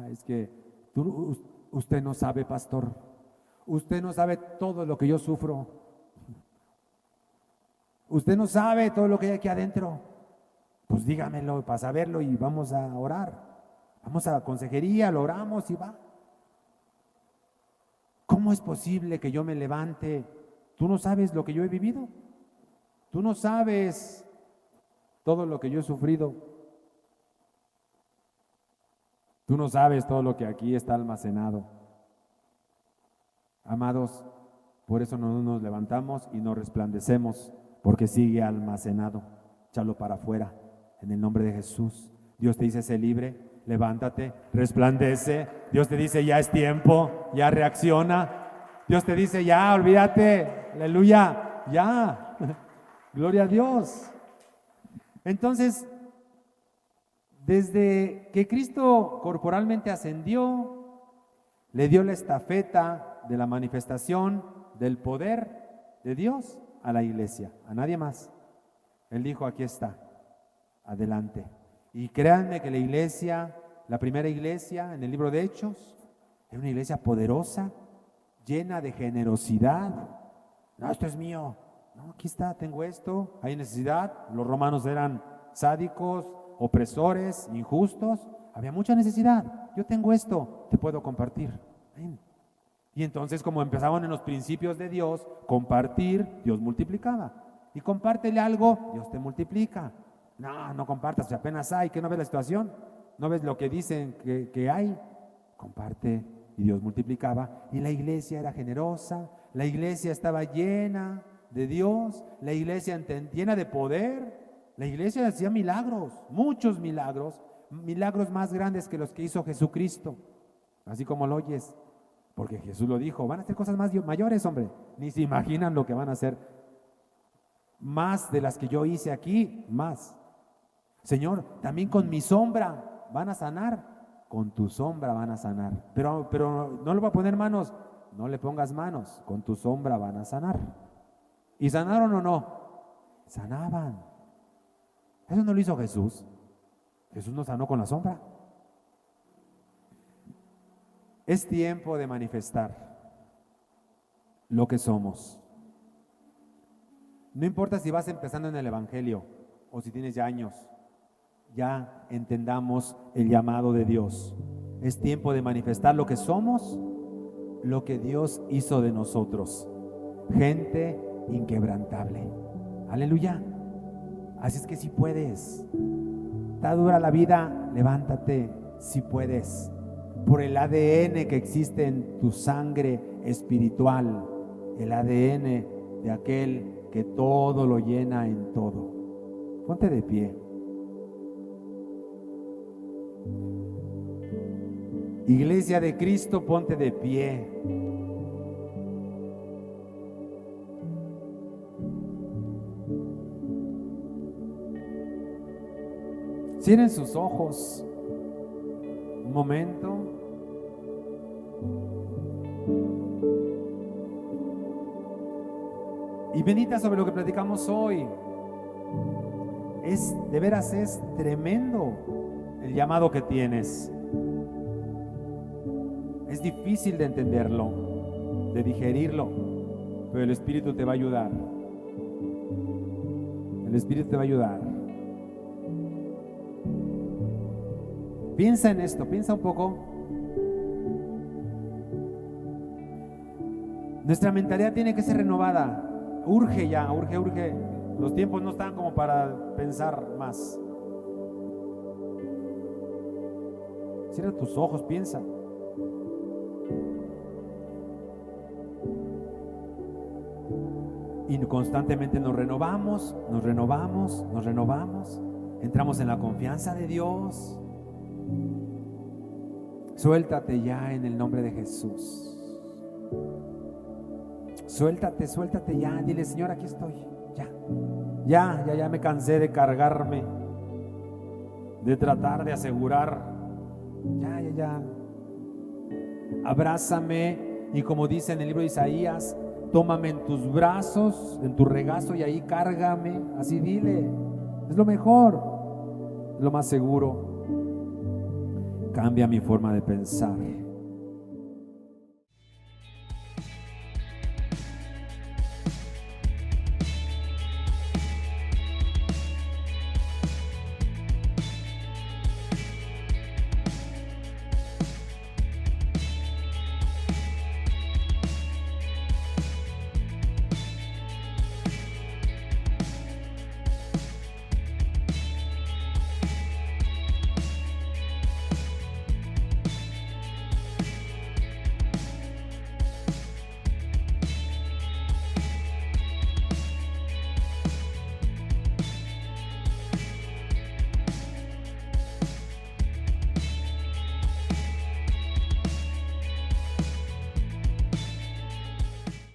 Es que usted no sabe, pastor. Usted no sabe todo lo que yo sufro. Usted no sabe todo lo que hay aquí adentro. Pues dígamelo para saberlo y vamos a orar. Vamos a la consejería, lo oramos y va. ¿Cómo es posible que yo me levante? ¿Tú no sabes lo que yo he vivido? ¿Tú no sabes todo lo que yo he sufrido? ¿Tú no sabes todo lo que aquí está almacenado? Amados, por eso no nos levantamos y nos resplandecemos, porque sigue almacenado. Échalo para afuera, en el nombre de Jesús. Dios te dice, sé libre, levántate, resplandece. Dios te dice, ya es tiempo, ya reacciona. Dios te dice, ya, olvídate, aleluya, ya. Gloria a Dios. Entonces, desde que Cristo corporalmente ascendió, le dio la estafeta de la manifestación del poder de Dios a la iglesia, a nadie más. Él dijo, aquí está, adelante. Y créanme que la iglesia, la primera iglesia en el libro de Hechos, era una iglesia poderosa, llena de generosidad. No, esto es mío. No, aquí está, tengo esto, hay necesidad. Los romanos eran sádicos, opresores, injustos. Había mucha necesidad. Yo tengo esto, te puedo compartir. Ven. Y entonces, como empezaban en los principios de Dios, compartir, Dios multiplicaba. Y compártele algo, Dios te multiplica. No compartas, apenas hay, que no ves la situación, no ves lo que dicen que hay. Comparte, y Dios multiplicaba. Y la iglesia era generosa, la iglesia estaba llena de Dios, la iglesia llena de poder, la iglesia hacía milagros, muchos milagros, milagros más grandes que los que hizo Jesucristo, así como lo oyes. Porque Jesús lo dijo, van a hacer cosas más mayores, hombre. Ni se imaginan lo que van a hacer. Más de las que yo hice aquí, más. Señor, también con mi sombra van a sanar. Con tu sombra van a sanar. Pero no le voy a poner manos. No le pongas manos. Con tu sombra van a sanar. ¿Y sanaron o no? Sanaban. Eso no lo hizo Jesús. Jesús nos sanó con la sombra. Es tiempo de manifestar lo que somos. No importa si vas empezando en el Evangelio o si tienes ya años, ya entendamos el llamado de Dios. Es tiempo de manifestar lo que somos, lo que Dios hizo de nosotros. Gente inquebrantable. Aleluya. Así es que si puedes. Está dura la vida, levántate si puedes. Por el ADN que existe en tu sangre espiritual, el ADN de aquel que todo lo llena en todo. Ponte de pie. Iglesia de Cristo, ponte de pie. Cierren sus ojos un momento. Y medita sobre lo que platicamos hoy. De veras es tremendo el llamado que tienes. Es difícil de entenderlo, de digerirlo, pero el Espíritu te va a ayudar. El Espíritu te va a ayudar. Piensa en esto, piensa un poco. Nuestra mentalidad tiene que ser renovada. Urge ya, urge. Los tiempos no están como para pensar más. Cierra tus ojos, piensa. Y constantemente nos renovamos. Entramos en la confianza de Dios. Suéltate ya en el nombre de Jesús. Suéltate ya. Dile, Señor, aquí estoy. Ya me cansé de cargarme, de tratar de asegurar. Ya. Abrázame, y como dice en el libro de Isaías, tómame en tus brazos, en tu regazo y ahí cárgame, así dile, es lo mejor, es lo más seguro. Cambia mi forma de pensar.